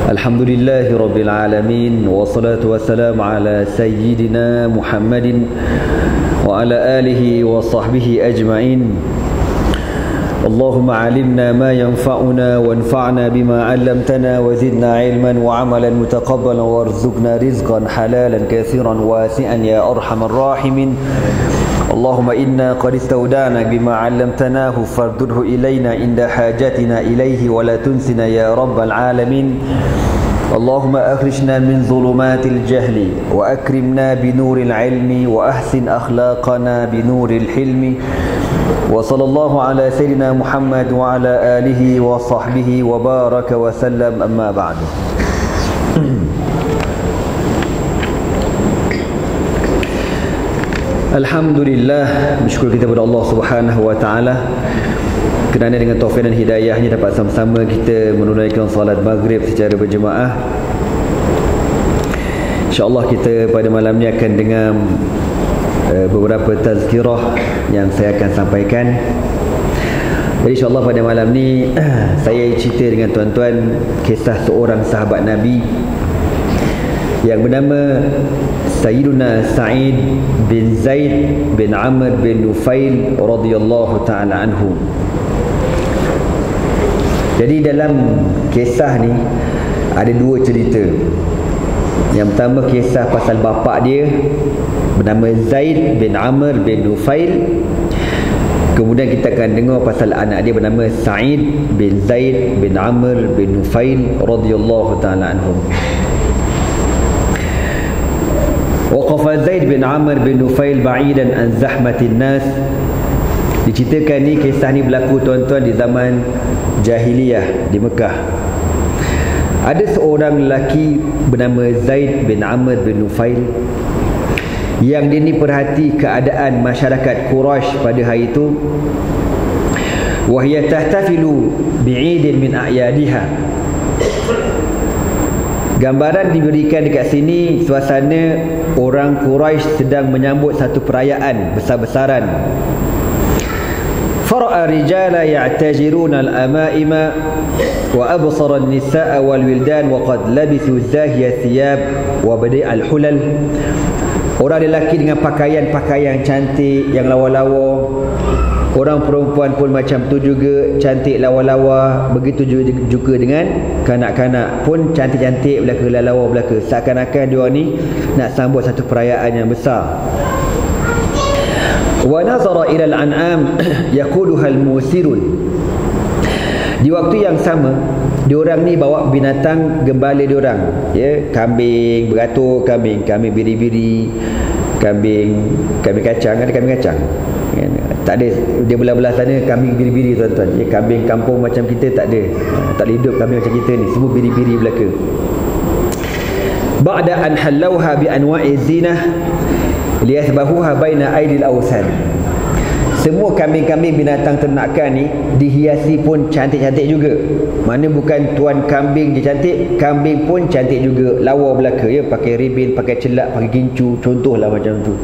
Alhamdulillahi Rabbil Alamin. Wassalatu wassalamu ala Sayyidina Muhammadin wa ala alihi wa sahbihi ajma'in. Allahumma alimna ma yanfa'una wanfa'na bima 'allamtana wa zidna ilman wa 'amalan mutaqabbalan warzuqna rizqan halalan katsiran wasi'an ya arhamar rahimin. Allahumma inna qad istawda'na bima 'allamtanahu fardudhu ilayna inda hajatina ilayhi wa la tunsina ya rabbal alamin. Allahumma akhrijna min dhulumatil jahli wa akrimna binuril ilmi wa ahsin akhlaqana binuril hilmi. Wa sallallahu ala sayyidina Muhammad wa ala alihi wa sahbihi wa baraka wa sallam, amma ba'du. Alhamdulillah, bersyukur kita kepada Allah Subhanahu wa taala kerana dengan taufik dan hidayahnya dapat sama-sama kita menunaikan salat maghrib secara berjemaah. InsyaAllah kita pada malam ni akan dengar beberapa tazkirah yang saya akan sampaikan. Jadi insyaAllah pada malam ni saya cerita dengan tuan-tuan kisah seorang sahabat Nabi yang bernama Sayyiduna Sa'id bin Zaid bin Amr bin Nufail radhiyallahu ta'ala anhu. Jadi dalam kisah ni ada dua cerita. Yang pertama kisah pasal bapa dia bernama Zaid bin Amr bin Nufail. Kemudian kita akan dengar pasal anak dia bernama Sa'id bin Zaid bin Amr bin Nufail radhiyallahu ta'ala anhum. Waqafa Zaid bin Amr bin Nufail ba'idan an zahmatin nas. Diceritakan ni, kisah ni berlaku tuan-tuan di zaman jahiliyah di Mekah. Ada seorang lelaki bernama Zaid bin Amr bin Nufail yang dia ni perhati keadaan masyarakat Quraisy pada hari itu. Wa hiya tahtafilu bi'idin min a'yadiha. Gambaran diberikan dekat sini suasana orang Quraisy sedang menyambut satu perayaan besar-besaran. Fara'a rijala ya'tajiruna al-ama'ima wa absara an-nisaa wal wildan wa qad labisu zahiya thiyab wa badi' al-hulal. Orang lelaki dengan pakaian-pakaian cantik yang lawa-lawa. Orang perempuan pun macam tu juga, cantik lawa-lawa. Begitu juga dengan kanak-kanak pun cantik-cantik belaka, lawa belaka. Seakan-akan dia ni nak sambut satu perayaan yang besar. Wa nazara ila al-an'am yaquluha al-musirun. Di waktu yang sama, diorang ni bawa binatang gembala diorang, ya, kambing beratur, kambing biri-biri, kambing kacang. Ada kambing kacang, ya, tak ada. Dia belah-belah sana kambing biri-biri tuan-tuan, ya, kambing kampung macam kita tak ada. Tak boleh hidup kambing macam kita ni, semua biri-biri belaka. Ba'da an halauha bi anwa'i zinah liyasbahuha baina aidil awsan. Semua kambing-kambing binatang ternakan ni dihiasi pun cantik-cantik juga. Mana bukan tuan kambing je cantik, kambing pun cantik juga, lawa belaka, ya, pakai ribin, pakai celak, pakai gincu, contohlah macam tu.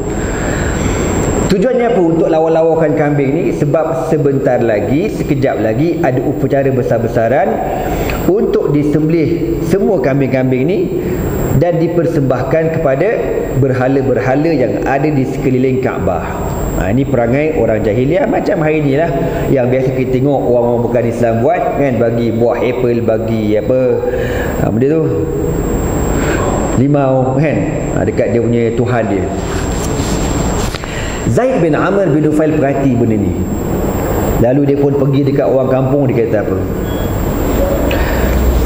Tujuannya apa untuk lawa-lawakan kambing ni? Sebab sebentar lagi, sekejap lagi ada upacara besar-besaran untuk disembelih semua kambing-kambing ni dan dipersembahkan kepada berhala-berhala yang ada di sekeliling Kaabah. Ini perangai orang jahiliah macam hari ni lah, yang biasa kita tengok orang-orang bukan Islam buat kan, bagi buah apple, bagi apa benda tu, limau kan, dekat dia punya Tuhan dia. Zaid bin Amr bin Nufail perhati benda ni. Lalu dia pun pergi dekat orang kampung. Dia kata apa?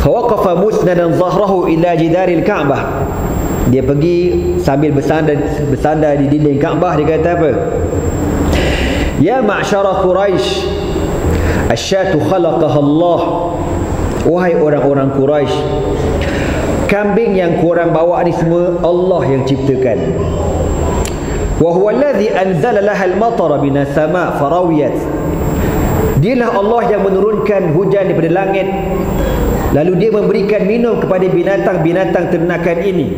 Waqafa musnadan zahrahu ila jidaril Ka'bah. Dia pergi sambil bersandar di dinding Kaabah. Dia kata apa? Ya ma'syara Quraisy, asyatu khalaqaha Allah. Wahai orang-orang Quraisy, kambing yang korang bawa ni semua Allah yang ciptakan. Wa huwa alladhi anzala laha al-matara minas sama' farawiyat. Dialah Allah yang menurunkan hujan daripada langit, lalu dia memberikan minum kepada binatang-binatang ternakan ini.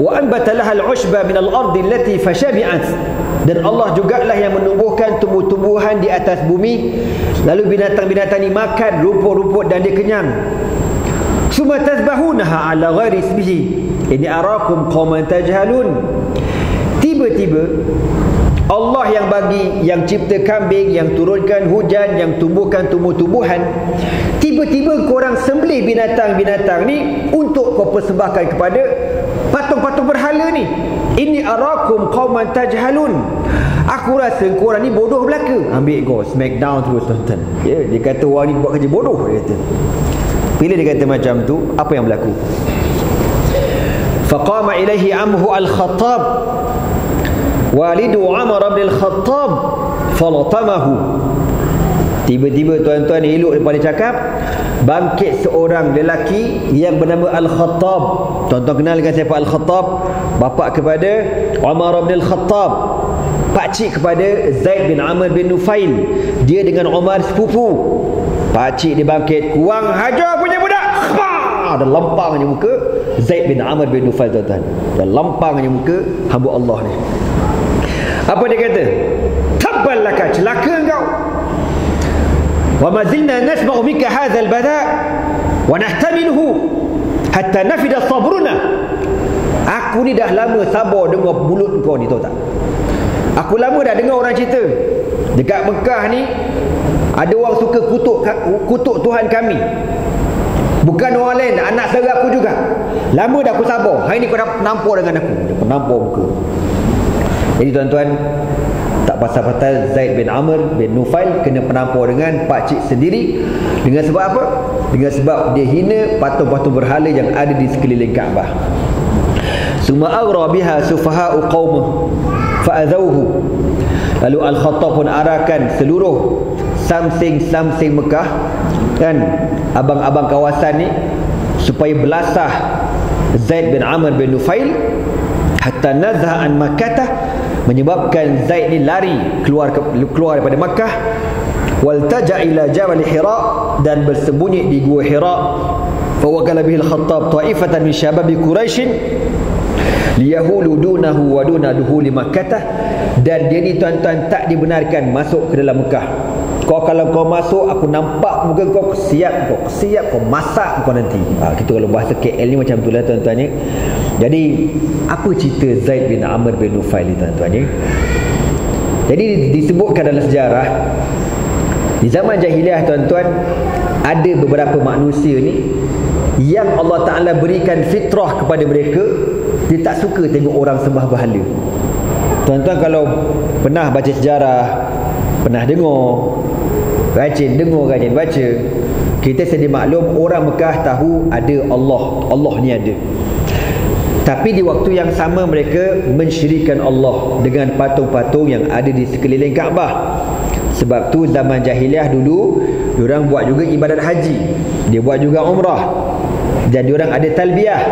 Wa anbata laha al-ushba min al-ardi allati fashabi'at. Dan Allah jugalah yang menumbuhkan tumbuh-tumbuhan di atas bumi, lalu binatang-binatang ini makan rumput-rumput dan dia kenyang. summa tazbahunaha ala ghairi ismihi inni arakum qauman tajhalun. Tiba-tiba Allah yang bagi, yang cipta kambing, yang turunkan hujan, yang tumbuhkan tumbuh-tumbuhan, tiba-tiba korang sembelih binatang-binatang ni untuk kau persembahkan kepada patung-patung berhala ni. Inni arakum qauman tajhalun. Aku rasa korang ni bodoh belaka. Ambil kau smackdown terus tuan-tuan. Ya, dia kata orang ni buat kerja bodoh, dia kata. Bila dia kata macam tu, apa yang berlaku? Faqama ilaihi amhu al-Khattab, walidu Umar bin al-Khattab, falatamahu. Tiba-tiba tuan-tuan elok daripada cakap, bangkit seorang lelaki yang bernama Al-Khattab. Tuan-tuan kenal dengan siapa Al-Khattab? Bapa kepada Umar bin al-Khattab, pakcik kepada Zaid bin Amr bin Nufail. Dia dengan Umar sepupu. Pakcik dia bangkit, kurang hajar punya budak. Ada lempangnya muka Zaid bin Amr bin Nufail, tuan-tuan. Dan lempangnya muka hamba Allah ni. Apa dia kata? Tabbal laka, celaka engkau. Wa ma zilna nasma'u minka hadzal bada' wa nahtamiluhu hatta nafida sabruna. Aku ni dah lama sabar dengar mulut kau ni, tahu tak? Aku lama dah dengar orang cerita dekat Mekah ni ada orang suka kutuk Tuhan kami. Bukan orang lain, anak saudara aku juga. Lama dah aku sabar. Hari ni kau dah penampar dengan aku. Dia penampar muka. Jadi tuan-tuan, tak pasal-pasal Zaid bin Amr bin Nufail kena penampar dengan pakcik sendiri. Dengan sebab apa? Dengan sebab dia hina patung-patung berhala yang ada di sekeliling Kaabah. Summa aghra biha sufaha'u qaumuh fa'adhawhu. Lalu Al-Khattab pun arahkan seluruh samsing-samsing Mekah, kan, abang-abang kawasan ni, supaya belasah Zaid bin Amr bin Nufail hatta nazha an Makkah, menyebabkan Zaid ni lari keluar daripada Makkah. Waltaja ila Jabal Hira, dan bersembunyi di Gua Hira. Fa wakala bihi Al-Khattab ta'ifatan min syababi Quraisy liyahulu dunahu wa duna duhuli Makkah. Dan dia ni tuan-tuan tak dibenarkan masuk ke dalam Mekah. Kalau kau masuk, aku nampak muka kau, siap kau masak kau nanti. Kita kalau bahasa KL ni macam itulah tuan-tuan ni. Jadi apa cerita Zaid bin Amr bin Nufail ni, tuan-tuan ni? Jadi disebutkan dalam sejarah, di zaman jahiliah, tuan-tuan, ada beberapa manusia ni yang Allah Ta'ala berikan fitrah kepada mereka. Dia tak suka tengok orang sembah berhala. Tuan-tuan kalau pernah baca sejarah, pernah dengar, rajin baca, kita sedia maklum orang Mekah tahu ada Allah ni ada. Tapi di waktu yang sama mereka mensyirikkan Allah dengan patung-patung yang ada di sekeliling Kaabah. Sebab tu zaman jahiliah dulu, diorang buat juga ibadat haji, dia buat juga umrah, dan diorang ada talbiyah.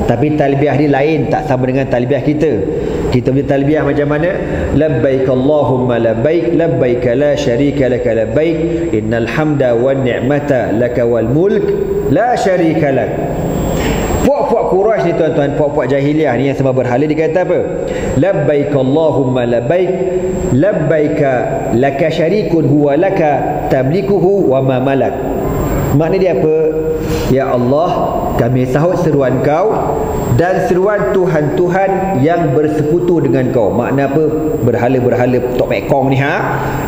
Tapi talbiyah ni lain, tak sama dengan talbiyah kita. Kita punya talbiyah macam mana? Labbaik Allahumma labbaik, labbaik la syarika laka labbaik, innal hamda wan ni'mata laka wal mulk la syarika lak. Puak-puak Quraisy ni, tuan-tuan, puak-puak jahiliah ni yang sembah berhala, dia kata apa? Labbaik Allahumma labbaik, labbaik laka syarikun huwa laka tamlikuhu wa ma malak. Makna dia apa? Ya Allah, kami sahut seruan kau dan seruan Tuhan-Tuhan yang bersekutu dengan kau. Makna apa? Berhala-berhala tok pekong ni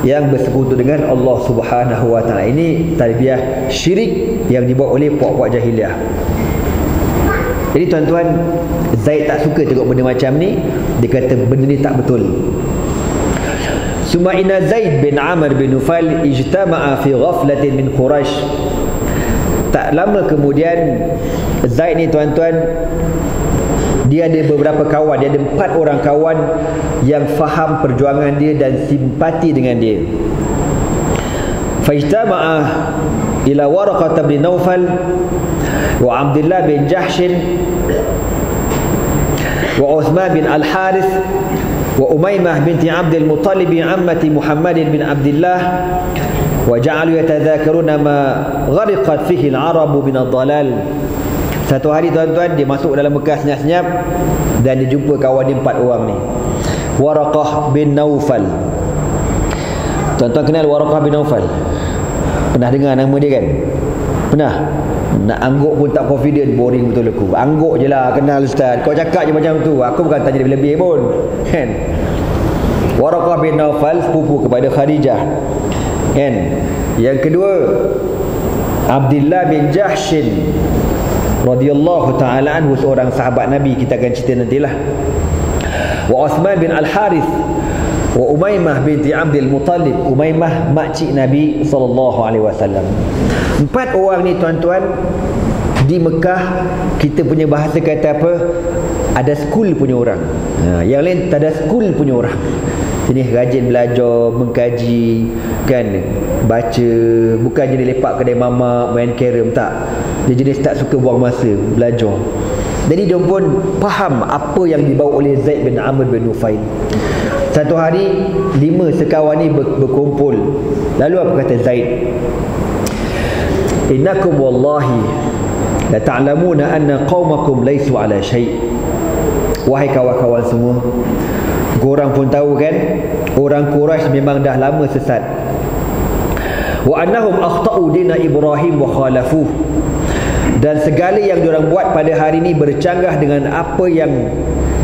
yang bersekutu dengan Allah Subhanahu wa taala. Ini talbiyah syirik yang dibuat oleh puak-puak jahiliah. Jadi tuan-tuan, Zaid tak suka tengok benda macam ni. Dia kata benda ni tak betul. Summa inna Zaid bin Amr bin Nufail ijtama'a fi ghaflatin min Quraisy. Tak lama kemudian Zaid ni, tuan-tuan, dia ada beberapa kawan. Dia ada 4 orang kawan yang faham perjuangan dia dan simpati dengan dia. Fajtama'a ila Waraqah bin Naufal wa Abdullah bin Jahsh wa Uthman bin Al-Harith wa Umaymah binti Abdul Muttalib ammati Muhammad bin Abdullah, wa ja'alu yatadhakaruna ma ghariqat fihi al-arabu min ad-dhalal. Satu hari, tuan-tuan, dia masuk dalam Mekah senyap-senyap dan dia jumpa kawan dia 4 orang ni. Waraqah bin Naufal. Tuan-tuan kenal Waraqah bin Naufal? Pernah dengar nama dia kan? Pernah? Nak angguk pun tak confident, boring betul aku. Angguk je lah, kenal ustaz. Kau cakap je macam tu, aku bukan tanya lebih-lebih pun, kan? Waraqah bin Naufal, sepupu kepada Khadijah, kan? Yang kedua, Abdullah bin Jahshin radhiyallahu ta'ala anhu, seorang sahabat Nabi, kita akan cerita nantilah. Wa Uthman bin Al-Harith, wa Umaymah binti Abdul Muttalib. Umaymah makcik Nabi SAW. 4 orang ni tuan-tuan, di Mekah kita punya bahasa kata apa, ada school punya orang. Yang lain tak ada school punya orang. Jenis rajin belajar, mengkaji, kan, baca. Bukan jenis lepak kedai mamak, main carom, tak. Dia jenis tak suka buang masa belajar. Jadi dia pun faham apa yang dibawa oleh Zaid bin Amr bin Nufail. Satu hari 5 sekawan ni berkumpul. Lalu apa kata Zaid? Innakum wallahi la ta'lamuna anna qaumakum laysu ala syai'. Wahai kawan-kawan semua, korang pun tahu kan, orang Quraisy memang dah lama sesat. Wa annahum akhta'u dina Ibrahim wa khalafuh. Dan segala yang diorang buat pada hari ini bercanggah dengan apa yang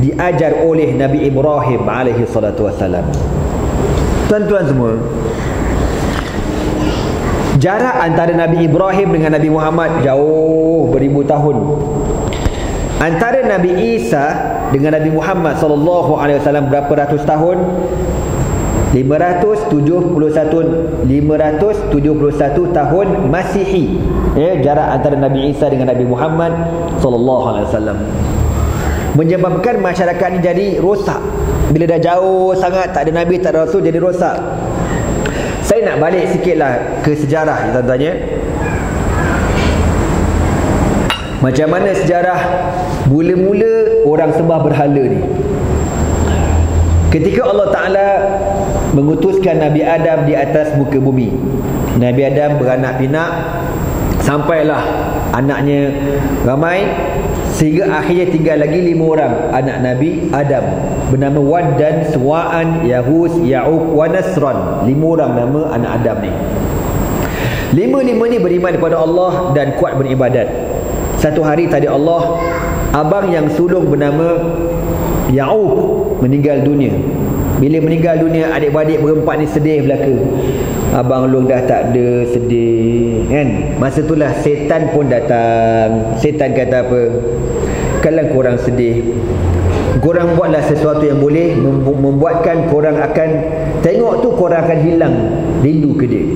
diajar oleh Nabi Ibrahim alaihi salatu wassalam. Tuan-tuan semua, jarak antara Nabi Ibrahim dengan Nabi Muhammad jauh beribu tahun. Antara Nabi Isa dengan Nabi Muhammad sallallahu alaihi wasallam berapa ratus tahun? 571 tahun Masihi. Jarak antara Nabi Isa dengan Nabi Muhammad sallallahu alaihi wasallam. Menyebabkan masyarakat ni jadi rosak. Bila dah jauh sangat, tak ada Nabi, tak ada Rasul, jadi rosak. Saya nak balik sikitlah ke sejarah, tuan-tuan. Macam mana sejarah mula-mula orang sembah berhala ni. Ketika Allah Ta'ala mengutuskan Nabi Adam di atas muka bumi, Nabi Adam beranak pinak, sampailah anaknya ramai, sehingga akhirnya tinggal lagi 5 orang anak Nabi Adam, bernama Wad dan Suwa'an, Yahus, Ya'uq wa Nasran. 5 orang nama anak Adam ni. 5 ni beriman kepada Allah dan kuat beribadat. Satu hari tadi Allah, abang yang sulung bernama Ya'uq meninggal dunia. Bila meninggal dunia, adik-beradik berempat ni sedih belaka. Abang long dah tak ada, sedih, kan? Masa itulah setan pun datang. Setan kata apa? Kalau korang sedih, korang buatlah sesuatu yang boleh membuatkan korang akan tengok tu, korang akan hilang rindu ke dia.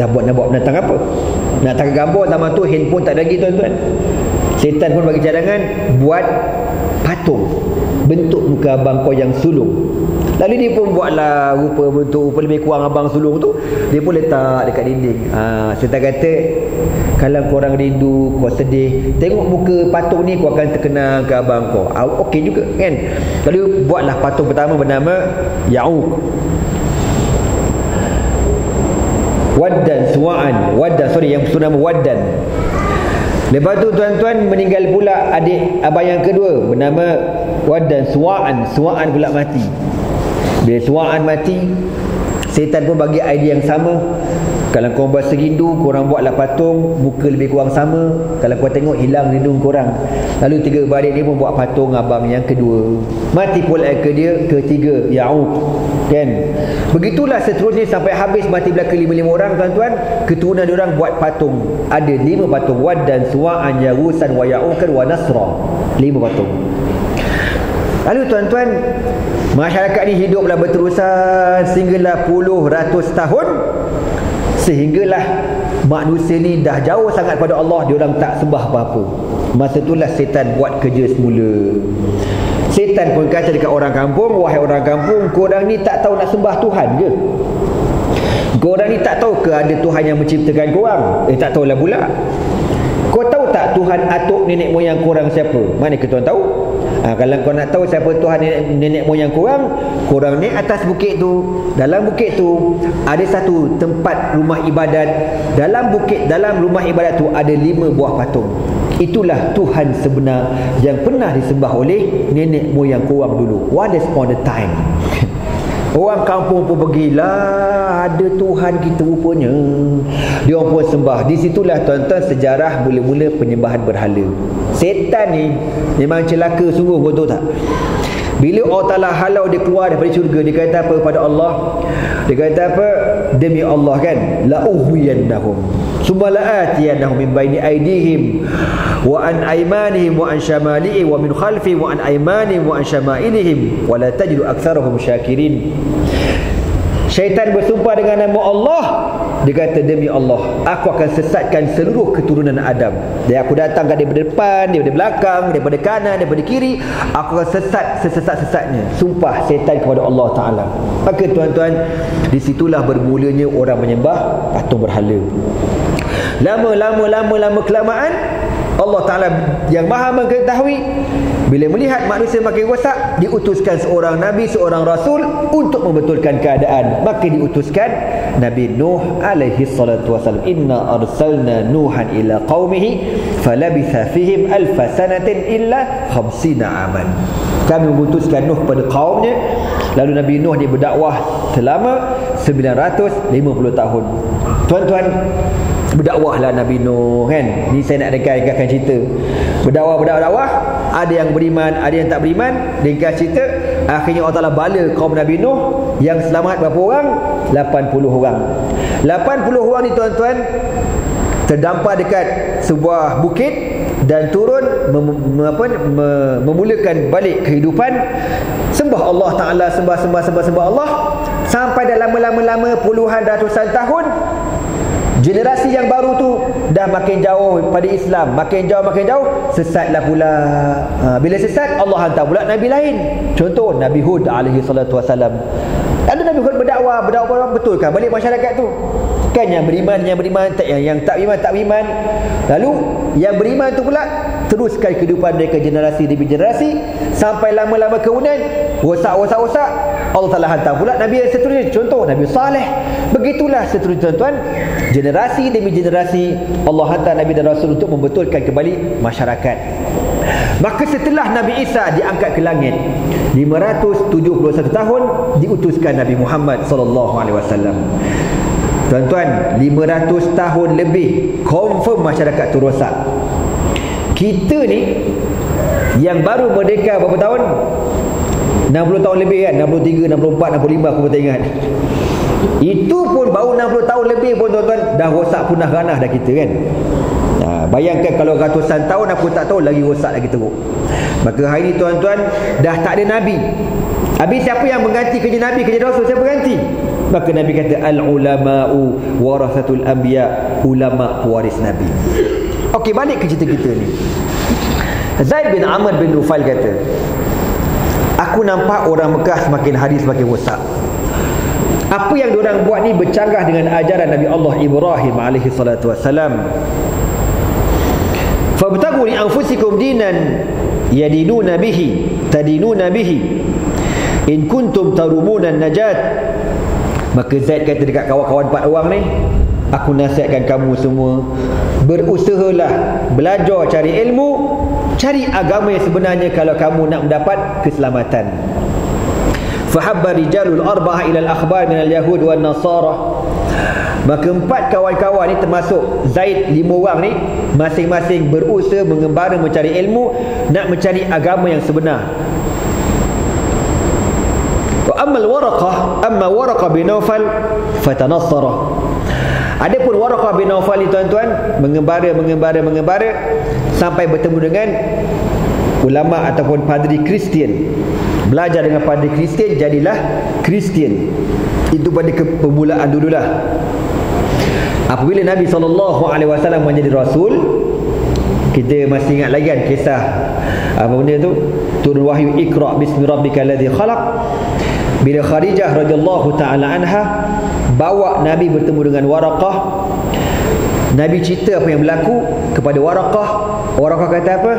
Nak buat binatang apa? Nak tangkap gambar zaman tu, handphone tak ada lagi, tuan-tuan. Setan pun bagi cadangan, buat patung bentuk muka abang kau yang sulung. Lalu dia pun buatlah bentuk lebih kurang abang sulung tu, dia pun letak dekat dinding. Setan kata, kalau korang rindu, kau sedih, tengok muka patung ni, kau akan terkenang ke abang kau. Okey juga, kan? Lalu buatlah patung pertama bernama Ya'uq. Waddan, Suwa'an, yang bernama Waddan. Lepas tu tuan-tuan, meninggal pula adik abang yang kedua bernama Waddan, Suwa'an. Suwa'an pula mati. Bila Suwa'an mati, setan pun bagi idea yang sama. Kalau korang berasa rindu, korang buatlah patung muka lebih kurang sama. Kalau korang tengok, hilang rindu korang. Lalu 3 beradik dia pun buat patung abang yang kedua. Mati pula dia ketiga, Ya'uq, kan? Begitulah seterusnya sampai habis, mati belaka 5 orang, tuan-tuan. Keturunan dia orang buat patung. Ada 5 patung. Wad dan Suwa'an, Yagusan wa Ya'uqan wa Nasra. 5 patung. Lalu tuan-tuan, masyarakat ni hiduplah berterusan sehinggalah puluh ratus tahun. Sehinggalah manusia ni dah jauh sangat pada Allah, dia orang tak sembah apa-apa. Masa itulah setan buat kerja semula. Setan pun kata dekat orang kampung, wahai orang kampung, korang ni tak tahu nak sembah Tuhan ke? Korang ni tak tahu ke ada Tuhan yang menciptakan korang? Tak tahulah pula. Kau tahu tak Tuhan atuk nenek moyang korang siapa? Mana ke tuan tahu? Kalau kau nak tahu siapa Tuhan nenek moyang korang, korang naik atas bukit tu. Dalam bukit tu ada satu tempat rumah ibadat. Dalam rumah ibadat tu ada 5 buah patung. Itulah Tuhan sebenar yang pernah disembah oleh nenek moyang korang dulu. Once upon a time. Orang kampung pun pergilah, ada Tuhan kita rupanya. Dia orang pun sembah. Di situlah tuan-tuan sejarah mula-mula penyembahan berhala. Setan ni memang celaka sungguh, kau tahu tak? Bila Allah Ta'ala halau dia keluar daripada syurga, dia kata apa kepada Allah? Dia kata apa? Demi Allah kan, la uhwiyannahum summa la'atiyannahum min baini aydihim wa an aymanihim wa an syamalihim wa min khalfihim wa an aymanihim wa an syama'ilihim wa la tajidu aktsarahum syakirin. Syaitan bersumpah dengan nama Allah. Dia kata, demi Allah, aku akan sesatkan seluruh keturunan Adam. Dan aku datang daripada depan, daripada belakang, daripada kanan, daripada kiri. Aku akan sesat sesat-sesatnya. Sumpah syaitan kepada Allah Ta'ala. Maka tuan-tuan, disitulah bermulanya orang menyembah patung berhala. Lama kelamaan, Allah Ta'ala yang maha mengetahui, bila melihat manusia makin rosak, diutuskan seorang Nabi, seorang Rasul untuk membetulkan keadaan. Maka diutuskan Nabi Nuh alaihi salatu wasallam. Inna arsalna Nuhan ila qaumihi falabitha fihim alfa sanatin illa 50 aman. Kami mengutuskan Nuh kepada kaumnya, lalu Nabi Nuh dia berdakwah selama 950 tahun. Tuan-tuan, berdakwahlah Nabi Nuh kan. Ni saya nak ringkaskan cerita. Berdakwah, ada yang beriman, ada yang tak beriman. Ringkas cerita, akhirnya Allah Ta'ala bala kaum Nabi Nuh. Yang selamat berapa orang? 80 orang. 80 orang ni tuan-tuan terdampar dekat sebuah bukit dan turun memulakan balik kehidupan, sembah Allah Ta'ala, sembah Allah, sampai dah lama puluhan ratusan tahun. Generasi yang baru tu dah makin jauh pada Islam, makin jauh, sesatlah pula. Bila sesat, Allah hantar pula Nabi lain. Contoh Nabi Hud alaihi salatu wasalam. Lalu Nabi Hud berdakwah betulkan balik masyarakat tu. Kan yang beriman, yang tak beriman. Lalu yang beriman tu pula teruskan kehidupan mereka generasi demi generasi, sampai lama kemudian rosak. Allah Ta'ala hantar pula Nabi yang seterusnya. Contoh Nabi Saleh. Begitulah seterusnya tuan-tuan, generasi demi generasi Allah hantar Nabi dan Rasul untuk membetulkan kembali masyarakat. Maka setelah Nabi Isa diangkat ke langit 571 tahun, diutuskan Nabi Muhammad SAW. Tuan-tuan, 500 tahun lebih confirm masyarakat tu rosak. Kita ni yang baru merdeka berapa tahun? 60 tahun lebih kan? 63, 64, 65 aku tak ingat. Itu pun baru 60 tahun lebih pun tuan-tuan, dah rosak punah ranah dah kita kan. Bayangkan kalau ratusan tahun aku tak tahu, lagi rosak lagi teruk. Maka hari ni tuan-tuan, dah tak ada Nabi. Habis siapa yang mengganti kerja Nabi, kerja Rasul? Siapa ganti? Maka Nabi kata, al-ulama'u warasatul anbiya, ulama pewaris Nabi. Okey, balik ke cerita kita ni. Zaid bin Amr bin Nufail kata, aku nampak orang Mekah semakin hari semakin rosak. Apa yang diorang buat ni bercanggah dengan ajaran Nabi Allah Ibrahim alaihi salatu wassalam. Fabtagu li anfusikum dinan yadinuna bihi tadinuna bihi in kuntum tarumuna najat. Maka Zaid kata dekat kawan-kawan 4 orang ni, aku nasihatkan kamu semua, berusahalah belajar cari ilmu, cari agama yang sebenarnya kalau kamu nak mendapat keselamatan. Fahabba rijalul arba'ah ila al-akhbar min al-yahud wan nasara. Maka 4 kawan-kawan ni termasuk Zaid, 5 orang ni, masing-masing berusaha mengembara mencari ilmu, nak mencari agama yang sebenar. Wa amma Waraqah bin Nawfal fatanassara. Adapun Waraqah bin Nawfal ni tuan-tuan mengembara sampai bertemu dengan ulama ataupun padri Kristian. Belajar dengan padri Kristian, jadilah Kristian. Itu pada permulaan dululah. Apabila Nabi SAW menjadi Rasul, kita masih ingat lagi kan kisah apa benda tu, turun wahyu Iqra bismi rabbikal ladzi khalaq. Bila Khadijah radhiyallahu taala anha bawa Nabi bertemu dengan Waraqah, Nabi cerita apa yang berlaku kepada Waraqah. Waraqah kata apa?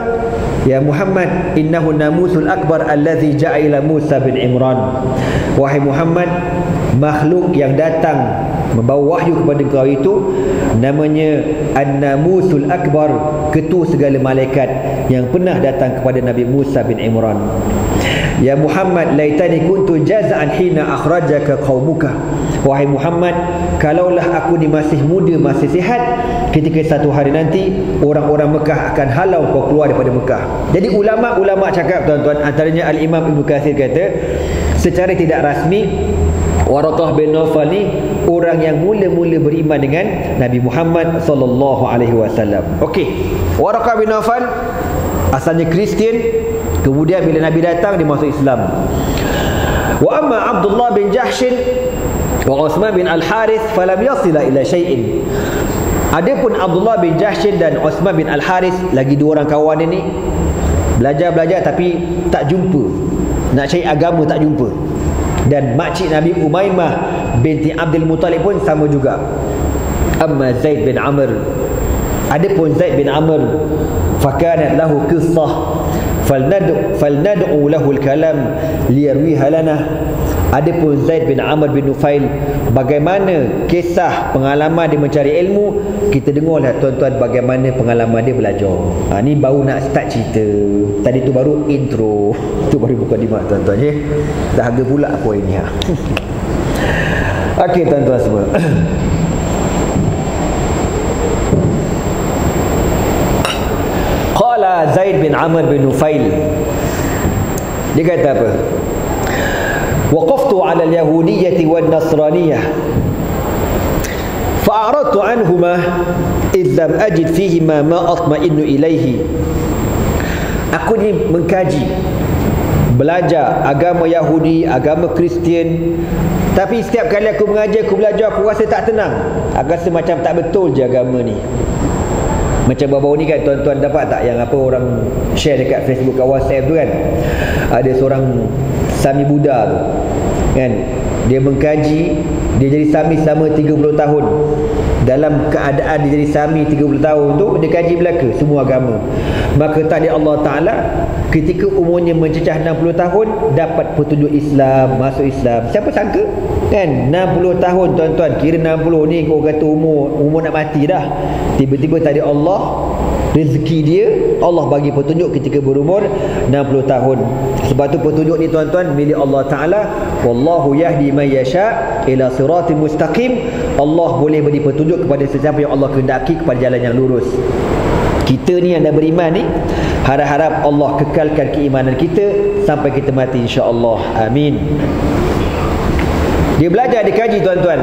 Ya Muhammad, innahu namusul akbar allazi ja'ila Musa bin Imran. Wahai Muhammad, makhluk yang datang membawa wahyu kepada kau itu namanya An-Namusul Akbar, ketua segala malaikat yang pernah datang kepada Nabi Musa bin Imran. Ya Muhammad, laitani kuntu jaz'an hina akhrajaka qaumuka. Wahai Muhammad, kalaulah aku ni masih muda, masih sihat, ketika satu hari nanti orang-orang Mekah akan halau kau keluar daripada Mekah. Jadi ulama-ulama cakap, tuan-tuan, antaranya Al-Imam Ibn Kathir kata, secara tidak rasmi Waraqah bin Nawfal ni orang yang mula-mula beriman dengan Nabi Muhammad sallallahu alaihi wasallam. Okey, Waraqah bin Nawfal asalnya Kristian, kemudian bila Nabi datang dia masuk Islam. Wa amma Abdullah bin Jahsh wa Uthman bin Al-Harith falam yasila ila syai'in. Adapun Abdullah bin Jahsh dan Uthman bin Al-Harith, lagi dua orang kawan dia ni, belajar tapi tak jumpa, nak cari agama tak jumpa. Dan makcik Nabi Umaymah binti Abdul Muttalib pun sama juga. Amma Zaid bin Amr, adapun Zaid bin Amr, fakanat lahu qissah falnad'u lahu al-kalam liyarwiha lana. Adapun Zaid bin Amr bin Nufail, bagaimana kisah pengalaman dia mencari ilmu, kita dengarlah tuan-tuan bagaimana pengalaman dia belajar. Ni baru nak start cerita. Tadi tu baru intro, tu baru mukadimah tuan-tuan ya. Dah harga pula poin ni ha. Okey tuan-tuan semua. Qala Zaid bin Amr bin Nufail, dia kata apa? Waqaftu 'ala al-yahudiyyah wan nasraniyyah fa'aradtu 'anhuma idh lam ajid fihima ma atma'innu ilayhi. Aku ni mengkaji, belajar agama Yahudi, agama Kristian, tapi setiap kali aku mengajar, aku belajar, aku rasa tak tenang. Aku rasa macam tak betul je agama ni. Macam baru-baru ni kan tuan-tuan dapat tak yang apa orang share dekat Facebook atau WhatsApp tu kan, ada seorang Sami Buddha tu kan, dia mengkaji, dia jadi Sami selama 30 tahun. Dalam keadaan dia jadi Sami 30 tahun tu, dia kaji belaka semua agama. Maka tadi Allah Ta'ala ketika umurnya mencecah 60 tahun dapat petunjuk Islam, masuk Islam. Siapa sangka kan 60 tahun tuan-tuan, kira 60 ni kau kata umur nak mati dah. Tiba-tiba tadi Allah rezeki dia, Allah bagi petunjuk ketika berumur 60 tahun. Sebab tu petunjuk ni tuan-tuan milik Allah Ta'ala. Wallahu yahdi man yasha ila siratin mustaqim. Allah boleh beri petunjuk kepada sesiapa yang Allah kehendaki kepada jalan yang lurus. Kita ni yang dah beriman ni, harap-harap Allah kekalkan keimanan kita sampai kita mati insya-Allah. Amin. Dia belajar, dia kaji tuan-tuan,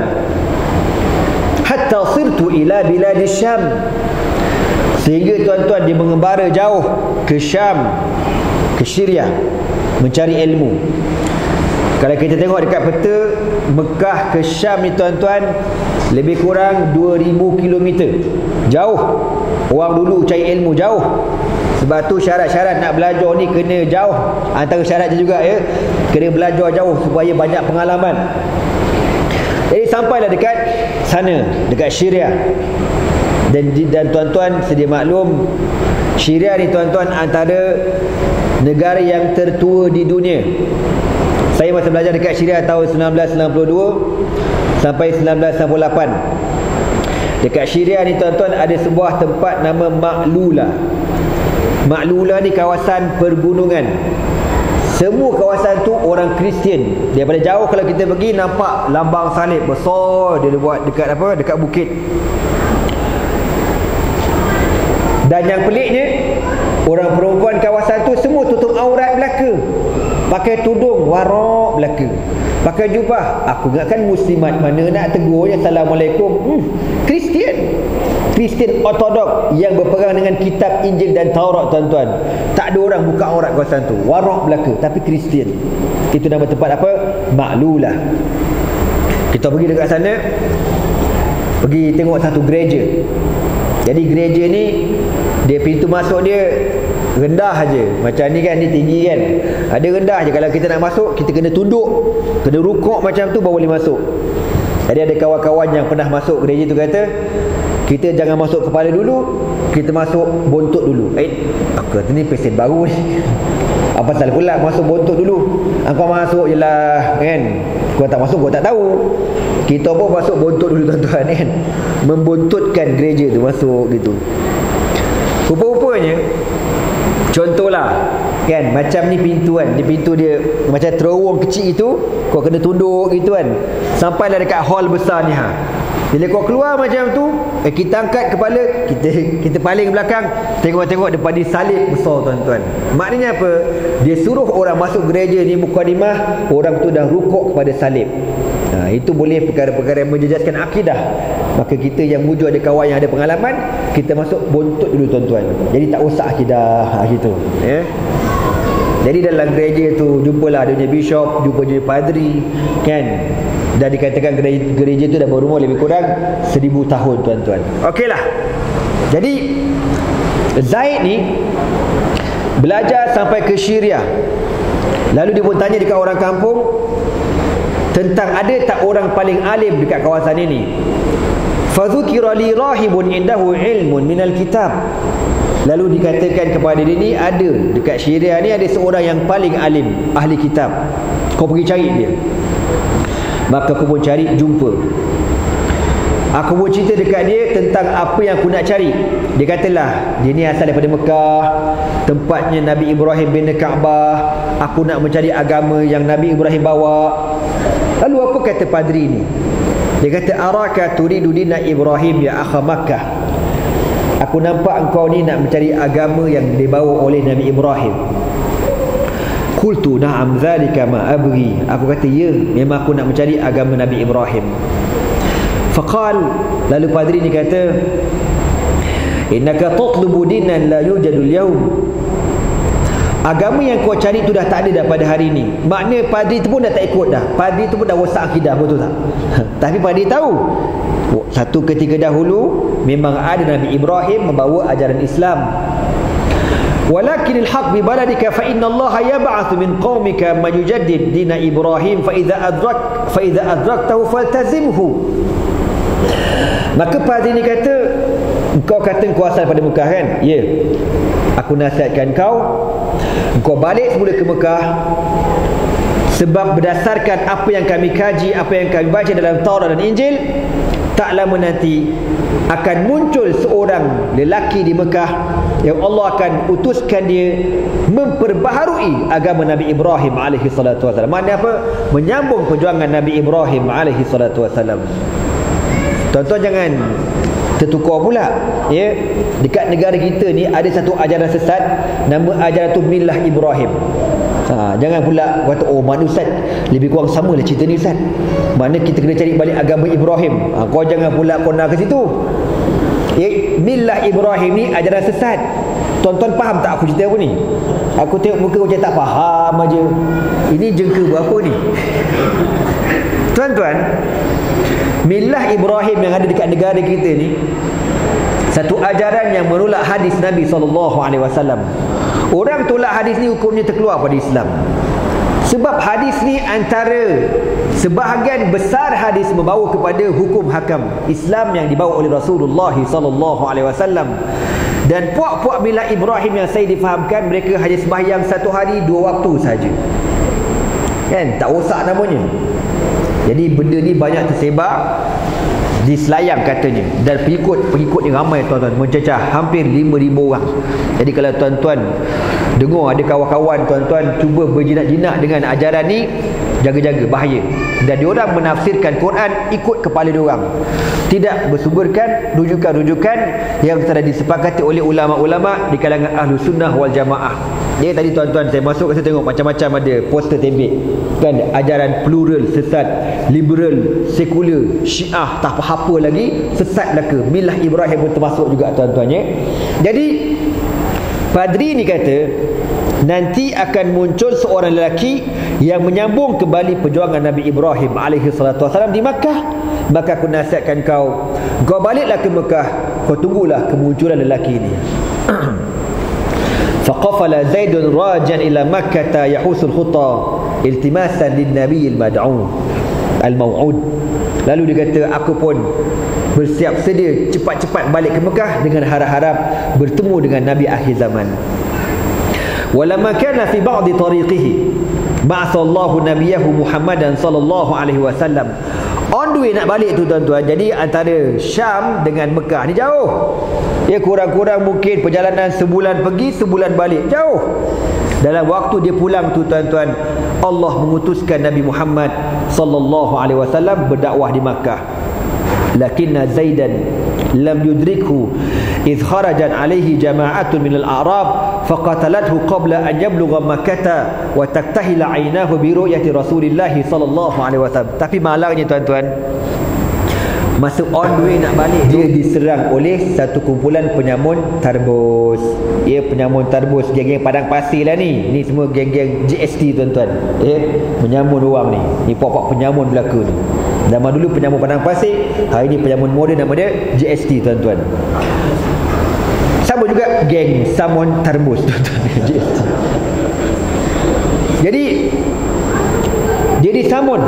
hatta sirtu ila bilad Syam, sehingga tuan-tuan dia mengembara jauh ke Syam, ke Syria mencari ilmu. Kalau kita tengok dekat peta Mekah ke Syam ni tuan-tuan, lebih kurang 2000 km. Jauh. Orang dulu cari ilmu jauh. Sebab tu syarat-syarat nak belajar ni kena jauh. Antara syaratnya juga ya, kena belajar jauh supaya banyak pengalaman. Jadi sampailah dekat sana, dekat Syria. Dan tuan-tuan sedia maklum, Syria ni tuan-tuan antara negara yang tertua di dunia. Saya masa belajar dekat Syria tahun 1992 sampai 1998. Dekat Syria ni tuan-tuan ada sebuah tempat nama Ma'lula. Ma'lula ni kawasan pergunungan. Semua kawasan tu orang Kristian. Daripada jauh kalau kita pergi nampak lambang salib besar dia buat dekat apa, dekat bukit. Dan yang peliknya, orang perempuan kawasan tu semua tutup aurat belaka, pakai tudung warak belaka, pakai jubah. Aku ingatkan muslimat mana nak tegurnya Assalamualaikum. Kristian Ortodok yang berperang dengan kitab Injil dan Taurat tuan-tuan. Tak ada orang buka aurat kawasan tu, warak belaka, tapi Kristian. Itu nama tempat apa? Ma'lulah. Kita pergi dekat sana, pergi tengok satu gereja. Jadi gereja ni, dia pintu masuk dia rendah aja. Macam ni kan, ni tinggi kan, ada rendah aja. Kalau kita nak masuk, kita kena tunduk, kena rukuk macam tu baru boleh masuk. Jadi ada kawan-kawan yang pernah masuk gereja tu kata, kita jangan masuk kepala dulu, kita masuk bontot dulu. Aku kata ni pesen baru ni. Apa pasal pula masuk bontot dulu? Kau masuk je lah kan. Kau tak masuk, kau tak tahu. Kita pun masuk bontot dulu tuan-tuan kan. Membontotkan gereja tu masuk gitu. Rupa-rupanya, contohlah Kan macam ni pintu kan, di pintu dia macam terowong kecil itu, kau kena tunduk gitu kan, sampailah dekat hall besar ni ha. Bila kau keluar macam tu, kita angkat kepala, kita paling belakang, tengok depan ni salib besar tuan-tuan. Maknanya apa? Dia suruh orang masuk gereja ni mukadimah, orang tu dah rukuk kepada salib. Itu boleh perkara-perkara yang menjejaskan akidah. Maka kita yang wujud ada kawan yang ada pengalaman, kita masuk buntut dulu tuan-tuan. Jadi tak usah akidah gitu ya. Jadi dalam gereja tu jumpalah dia punya bishop, jumpa dia padri kan. Dah dikatakan gereja tu dah berumur lebih kurang 1000 tahun tuan-tuan. Okeylah. Jadi Zaid ni belajar sampai ke Syria. Lalu dia pun tanya dekat orang kampung tentang ada tak orang paling alim dekat kawasan ini. Fadzukira li rahibun indahu ilmun minal kitab. Lalu dikatakan kepada dia ni, ada dekat Syria ni ada seorang yang paling alim, ahli kitab. Kau pergi cari dia. Maka aku pun cari, jumpa. Aku pun cerita dekat dia tentang apa yang aku nak cari. Dia katalah, dia ni asal daripada Mekah, tempatnya Nabi Ibrahim bina Kaabah. Aku nak mencari agama yang Nabi Ibrahim bawa. Lalu apa kata padri ni? Dia kata, araka turidu dina Ibrahim ya akha Makkah. Aku nampak engkau ni nak mencari agama yang dibawa oleh Nabi Ibrahim. Qultu na'am zalika ma abghi. Aku kata ya, memang aku nak mencari agama Nabi Ibrahim. Faqal, lalu padri ni kata, innaka tatlubu dinan la yujadul yawm. Agama yang kau cari tu dah tak ada dah pada hari ni. Makna padri tu pun dah tak ikut dah. Padri tu pun dah rosak akidah, betul tak? Tapi padri tahu satu ketika dahulu memang ada Nabi Ibrahim membawa ajaran Islam. Walakin al-haq bi baladika fa inna Allah yab'athu min qaumika man yujaddid din Ibrahim fa idza adraktahu faltazimhu. Maka padri ni kata, engkau kata engkau asal pada Mekah kan? Ya. Aku nasihatkan kau balik semula ke Mekah, sebab berdasarkan apa yang kami kaji, apa yang kami baca dalam Taurat dan Injil, tak lama nanti akan muncul seorang lelaki di Mekah yang Allah akan utuskan dia memperbaharui agama Nabi Ibrahim alaihi salatu wasallam. Maknanya apa? Menyambung perjuangan Nabi Ibrahim alaihi salatu wasallam. Tuan-tuan jangan tertukar pula ya. Dekat negara kita ni ada satu ajaran sesat, nama ajaran tu Millah Ibrahim. Jangan pula kata, oh mana Ustaz, lebih kurang sama lah cerita ni Ustaz, mana kita kena cari balik agama Ibrahim. Kau jangan pula kena ke situ ya. Millah Ibrahim ni ajaran sesat. Tuan-tuan faham tak aku cerita apa ni? Aku tengok muka macam tak faham aja. Ini jengka berapa ni? Tuan-tuan, Millah Ibrahim yang ada dekat negara kita ni satu ajaran yang menolak hadis Nabi SAW. Orang tolak hadis ni hukumnya terkeluar pada Islam. Sebab hadis ni antara sebahagian besar hadis membawa kepada hukum hakam Islam yang dibawa oleh Rasulullah SAW. Dan puak-puak Millah Ibrahim yang saya difahamkan, mereka hanya sembahyang satu hari 2 waktu saja. Kan? Tak rosak namanya. Jadi benda ni banyak tersebar di Selayang katanya, dan pengikut yang ramai tuan-tuan, mencecah hampir 5,000 orang. Jadi kalau tuan-tuan dengar ada kawan-kawan tuan-tuan cuba berjinak-jinak dengan ajaran ni, jaga-jaga, bahaya. Dan diorang menafsirkan Quran ikut kepala diorang, tidak bersumberkan rujukan-rujukan yang telah disepakati oleh ulama-ulama di kalangan ahlu sunnah wal jamaah. Jadi tadi tuan-tuan saya masuk, saya tengok macam-macam ada poster tembik kan, ajaran plural, sesat, liberal, sekular, syiah, tak apa-apa lagi, sesat belaka. Millah Ibrahim pun termasuk juga tuan-tuan ya. Jadi padri ni kata, nanti akan muncul seorang lelaki yang menyambung kembali perjuangan Nabi Ibrahim alaihi salatu wasallam di Makkah. Maka aku nasihatkan kau baliklah ke Mekah, kau tunggulah kemunculan lelaki ini. Faqafala Zaidun rajan ila Makkah yahusul khutta iltimasan lin nabiyil mad'un al-maw'ud. Lalu dia kata, aku pun bersiap sedia cepat-cepat balik ke Mekah dengan harap-harap bertemu dengan Nabi akhir zaman. Walamma kana fi ba'di tariqihi ba'atha Allahu nabiyahu Muhammadan sallallahu alaihi wasallam On the way nak balik tu tuan-tuan. Jadi antara Syam dengan Mekah ni jauh. Kurang-kurang mungkin perjalanan sebulan pergi, sebulan balik. Jauh. Dalam waktu dia pulang tu tuan-tuan, Allah mengutuskan Nabi Muhammad sallallahu alaihi wasallam berdakwah di Makkah. Lakinna Zaidan lam yudrikhu idh kharajat alaihi jama'atun minal a'rab faqatalathu qabla an yablugha Makkah wa taktahila 'ainahu bi ru'yati Rasulillah sallallahu alaihi wasallam. Tapi malangnya tuan-tuan, masa on the way nak balik, dia diserang oleh satu kumpulan penyamun tarbus. Penyamun tarbus, geng-geng padang pasir lah ni. Ni semua geng-geng GST tuan-tuan. Menyamun orang ni. Ni pokok penyamun belaka ni. Zaman dulu penyamun padang pasir, hari ni penyamun moden nama dia GST tuan-tuan. Sama juga geng samun tarbus tuan-tuan. GST. Jadi dia disamun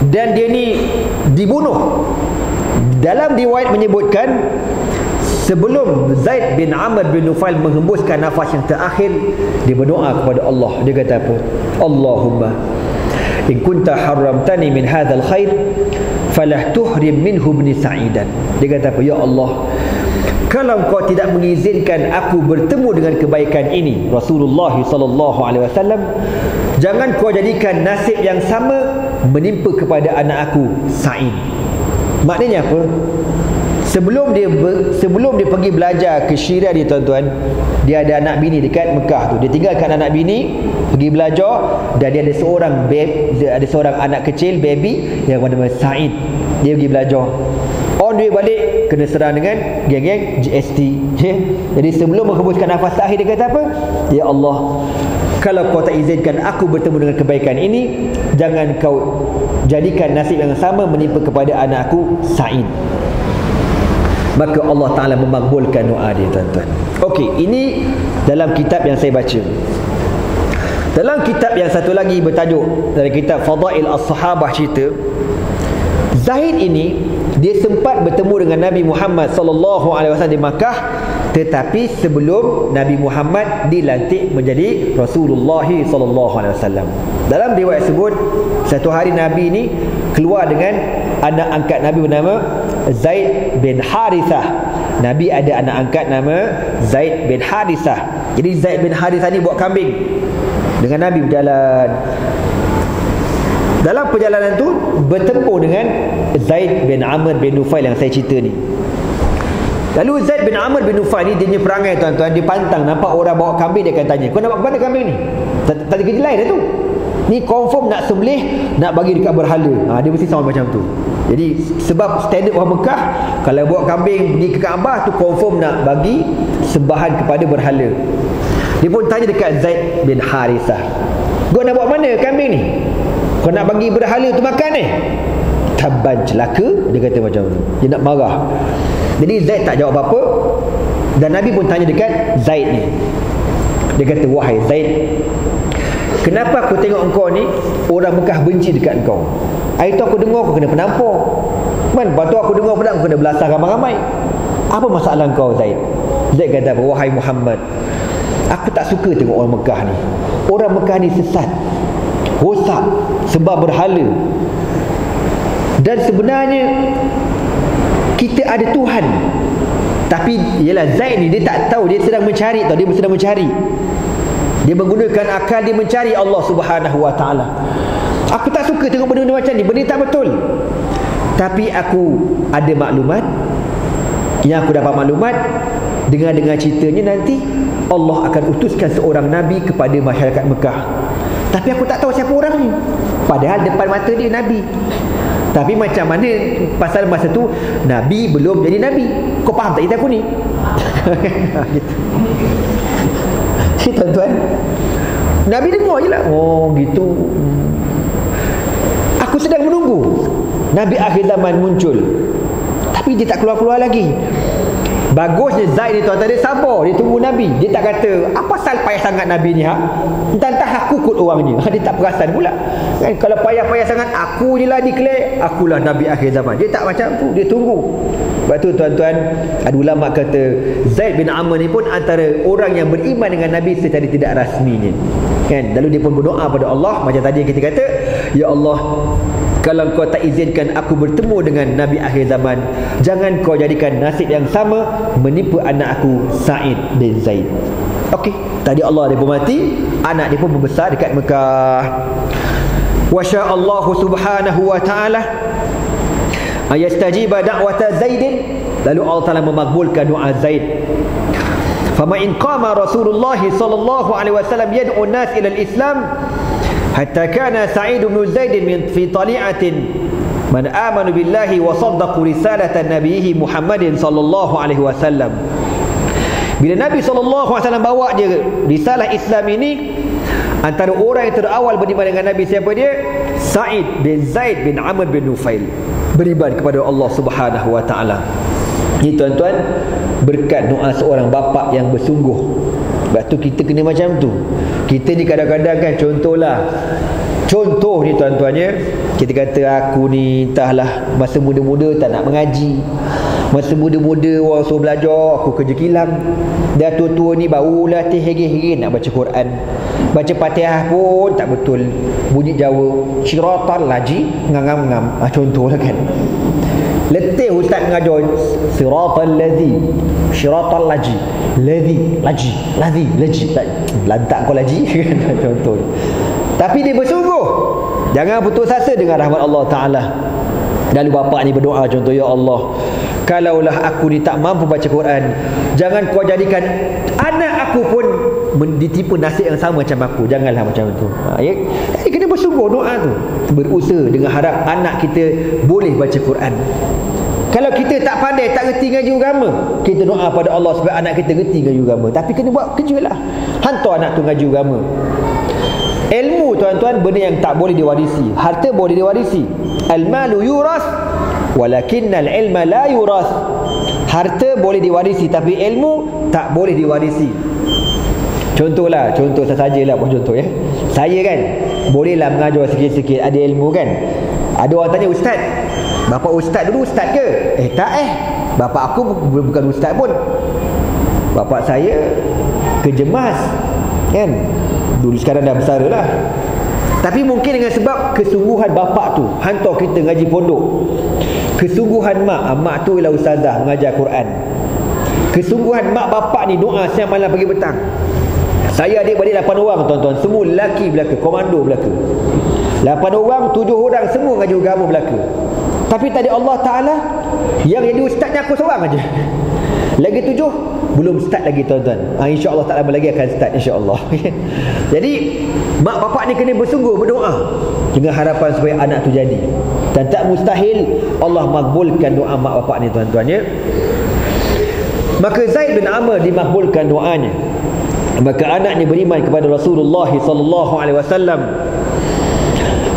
dan dia ni dibunuh. Dalam riwayat menyebutkan sebelum Zaid bin Amr bin Nufail menghembuskan nafas yang terakhir, dia berdoa kepada Allah. Dia kata apa? Allahumma in kunta haramtani min hadzal khair falah tuhrim minhu ibni Sa'idan. Dia kata apa? Ya Allah, kalau kau tidak mengizinkan aku bertemu dengan kebaikan ini, Rasulullah sallallahu alaihi wasallam, jangan kau jadikan nasib yang sama menimpa kepada anak aku Sa'id. Maknanya apa? Sebelum dia pergi belajar ke Syria dia tuan-tuan, dia ada anak bini dekat Mekah tu. Dia tinggalkan anak bini, pergi belajar, dan dia ada seorang anak kecil, baby yang bernama Sa'id. Dia pergi belajar. On dia balik kena serang dengan geng-geng GST. Jadi sebelum menghembuskan nafas terakhir, dia kata apa? Ya Allah, kalau kau tak izinkan aku bertemu dengan kebaikan ini, jangan kau jadikan nasib yang sama menimpa kepada anak aku Sa'id. Maka Allah Ta'ala memakbulkan doa dia tuan-tuan. Okey, ini dalam kitab yang saya baca. Dalam kitab yang satu lagi bertajuk, dari kitab Fadail As-Sahabah, cerita Zaid ini dia sempat bertemu dengan Nabi Muhammad sallallahu alaihi wasallam di Makkah, tetapi sebelum Nabi Muhammad dilantik menjadi Rasulullah sallallahu alaihi wasallam. Dalam riwayat sebut, satu hari Nabi ini keluar dengan anak angkat Nabi bernama Zaid bin Harithah. Nabi ada anak angkat nama Zaid bin Harithah. Jadi Zaid bin Harithah ni bawa kambing dengan Nabi berjalan. Dalam perjalanan tu bertempur dengan Zaid bin Amr bin Nufail yang saya cerita ni. Lalu Zaid bin Amr bin Nufail ni, dia punya perangai tuan-tuan, dia pantang nampak orang bawa kambing, dia akan tanya, kau nampak mana kambing ni? Tak ada kerja lain dah tu. Ni confirm nak sembelih, nak bagi dekat berhala. Dia mesti sama macam tu. Jadi sebab standard orang Mekah, kalau bawa kambing pergi ke Kaabah tu confirm nak bagi sembahan kepada berhala. Dia pun tanya dekat Zaid bin Harithah, kau nak bawa mana kambing ni? Kau nak bagi berhala tu makan ni? Taban celaka, dia kata macam tu. Dia nak marah. Jadi Zaid tak jawab apa-apa. Dan Nabi pun tanya dekat Zaid ni. Dia kata, wahai Zaid, kenapa aku tengok engkau ni orang Mekah benci dekat engkau? Hari tu aku dengar kau kena penampar. Lepas tu aku dengar pula kau kena belasah ramai-ramai. Apa masalah engkau Zaid? Zaid kata apa? Wahai Muhammad, aku tak suka tengok orang Mekah ni. Orang Mekah ni sesat, rosak, sebab berhala. Dan sebenarnya kita ada Tuhan. Tapi ialah Zaid ni, dia tak tahu, dia sedang mencari tau, dia sedang mencari. Dia menggunakan akal, dia mencari Allah Subhanahu Wa Taala. Aku tak suka tengok benda-benda macam ni, benda tak betul. Tapi aku ada maklumat. Yang aku dapat maklumat, dengar ceritanya nanti Allah akan utuskan seorang Nabi kepada masyarakat Mekah. Tapi aku tak tahu siapa orang ni. Padahal depan mata dia Nabi. Tapi macam mana, pasal masa tu Nabi belum jadi Nabi. Kau faham tak cerita aku ni? Gitu. Tuan-tuan, Nabi dengar je lah. Oh gitu. Aku sedang menunggu Nabi akhir zaman muncul, tapi dia tak keluar-keluar lagi. Bagusnya Zaid ni tuan-tuan, dia sabar, dia tunggu Nabi. Dia tak kata, apa pasal payah sangat Nabi ni entah aku kot orangnya. Dia tak perasan pula kan, kalau payah-payah sangat, aku je lah declare akulah Nabi akhir zaman. Dia tak macam tu, dia tunggu. Sebab tu tuan-tuan, ada ulama kata Zaid bin Amr ni pun antara orang yang beriman dengan Nabi secara tidak rasminya kan. Lalu dia pun berdoa pada Allah macam tadi yang kita kata, ya Allah, kalau kau tak izinkan aku bertemu dengan Nabi akhir zaman, jangan kau jadikan nasib yang sama menimpa anak aku Sa'id bin Zaid. Okey, tadi Allah dia pun mati, anak dia pun membesar dekat Mekah. Wa sya'allahu subhanahu wa ta'ala ayastajiba da'wata Zaidin, lalu Allah Ta'ala memakbulkan doa Zaid. Fama in qama Rasulullah sallallahu alaihi wasallam yad'u an-nas ila al-Islam hatta kana Sa'id bin Zaid min fi tali'atin man amanu billahi wa saddaqu risalatan nabiyhi Muhammadin sallallahu alaihi wasallam. Bila Nabi sallallahu alaihi wasallam bawa dia risalah Islam ini, antara orang yang terawal beriman dengan Nabi siapa dia? Sa'id bin Zaid bin Amr bin Nufail, beriman kepada Allah Subhanahu wa taala. Ini tuan-tuan, berkat doa seorang bapa yang bersungguh. Sebab tu kita kena macam tu. Kita ni kadang-kadang kan, contoh ni tuan-tuannya, kita kata aku ni entahlah masa muda-muda tak nak mengaji, masa muda-muda orang suruh belajar aku kerja kilang, dah tua-tua ni barulah terhege-hege nak baca Quran, baca Fatihah pun tak betul, bunyi Jawa syiratal laji ngam-ngam. Contohlah kan, letih ustaz mengajar siratal ladzi syiratal laji laji tak lantak kau laji contoh. Tapi dia bersungguh, jangan putus asa dengan rahmat Allah Ta'ala. Lalu bapa ni berdoa contoh, ya Allah, kalaulah aku ni tak mampu baca Quran, jangan kau jadikan anak aku pun ditipu nasib yang sama macam aku, janganlah macam tu. Ya? Jadi kena bersungguh doa tu, berusaha dengan harap anak kita boleh baca Quran. Kalau kita tak pandai, tak reti ngaji agama, kita doa pada Allah supaya anak kita reti ngaji agama. Tapi kena buat kerja lah, hantar anak tu ngaji agama. Ilmu tuan-tuan benda yang tak boleh diwarisi. Harta boleh diwarisi. Al-malu yuras walakinnal ilma la yuras. Harta boleh diwarisi tapi ilmu tak boleh diwarisi. Contoh sajalah buat contoh ya. Saya kan bolehlah mengajar sikit-sikit, ada ilmu kan. Ada orang tanya, ustaz, bapa ustaz dulu ustaz ke? Tak bapa aku bukan ustaz pun. Bapa saya kerja mas kan. Dulu sekarang dah besar lah. Tapi mungkin dengan sebab kesungguhan bapa tu hantar kita ngaji pondok, kesungguhan mak tu ialah ustazah mengajar Quran, kesungguhan mak bapak ni doa siang malam pagi petang. Saya adik-beradik 8 orang tuan-tuan, semua lelaki belaka, komando belaka. 8 orang, 7 orang semua ngaji agama belaka. Tapi tadi Allah Ta'ala yang jadi ustaznya aku seorang aja. Lagi 7 belum start lagi tuan-tuan. InsyaAllah tak lama lagi akan start insyaAllah. Jadi mak bapak ni kena bersungguh berdoa dengan harapan supaya anak tu jadi. Dan tak mustahil Allah makbulkan doa mak bapak ni tuan-tuan ya. Maka Zaid bin Amr dimakbulkan doanya. Maka anaknya beriman kepada Rasulullah sallallahu alaihi wasallam.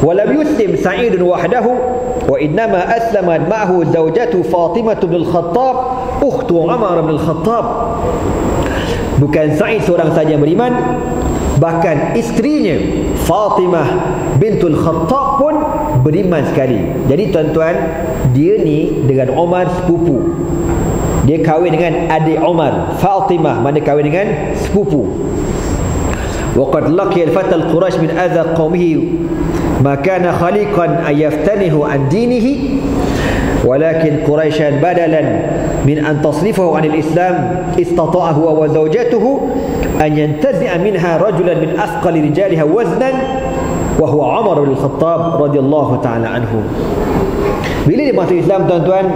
Walam yuslim Sa'id wahdahu wa innama aslamat ma'ahu zawjatu Fatimah bin Al-Khattab ukhtu Umar bin Al-Khattab. Bukan Sa'id seorang saja yang beriman, bahkan isterinya Fatimah bintul Khattab pun beriman sekali. Jadi tuan-tuan, dia ni dengan Umar sepupu. Dia kahwin dengan adik Umar, Fatimah, mana kahwin dengan sepupu. Waqad laqiya al-fata al-Quraish min adha qaumihi ma kana khaliqan ayaftanihu an dinihi walakin Quraisyan badalan min an tasrifahu an al-Islam istata'ahu wa zawjatuhu an yantazi'a minha rajulan min asqali rijaliha waznan wa huwa Umar bin Khattab radhiyallahu ta'ala anhu. Bila dia masuk Islam tuan-tuan,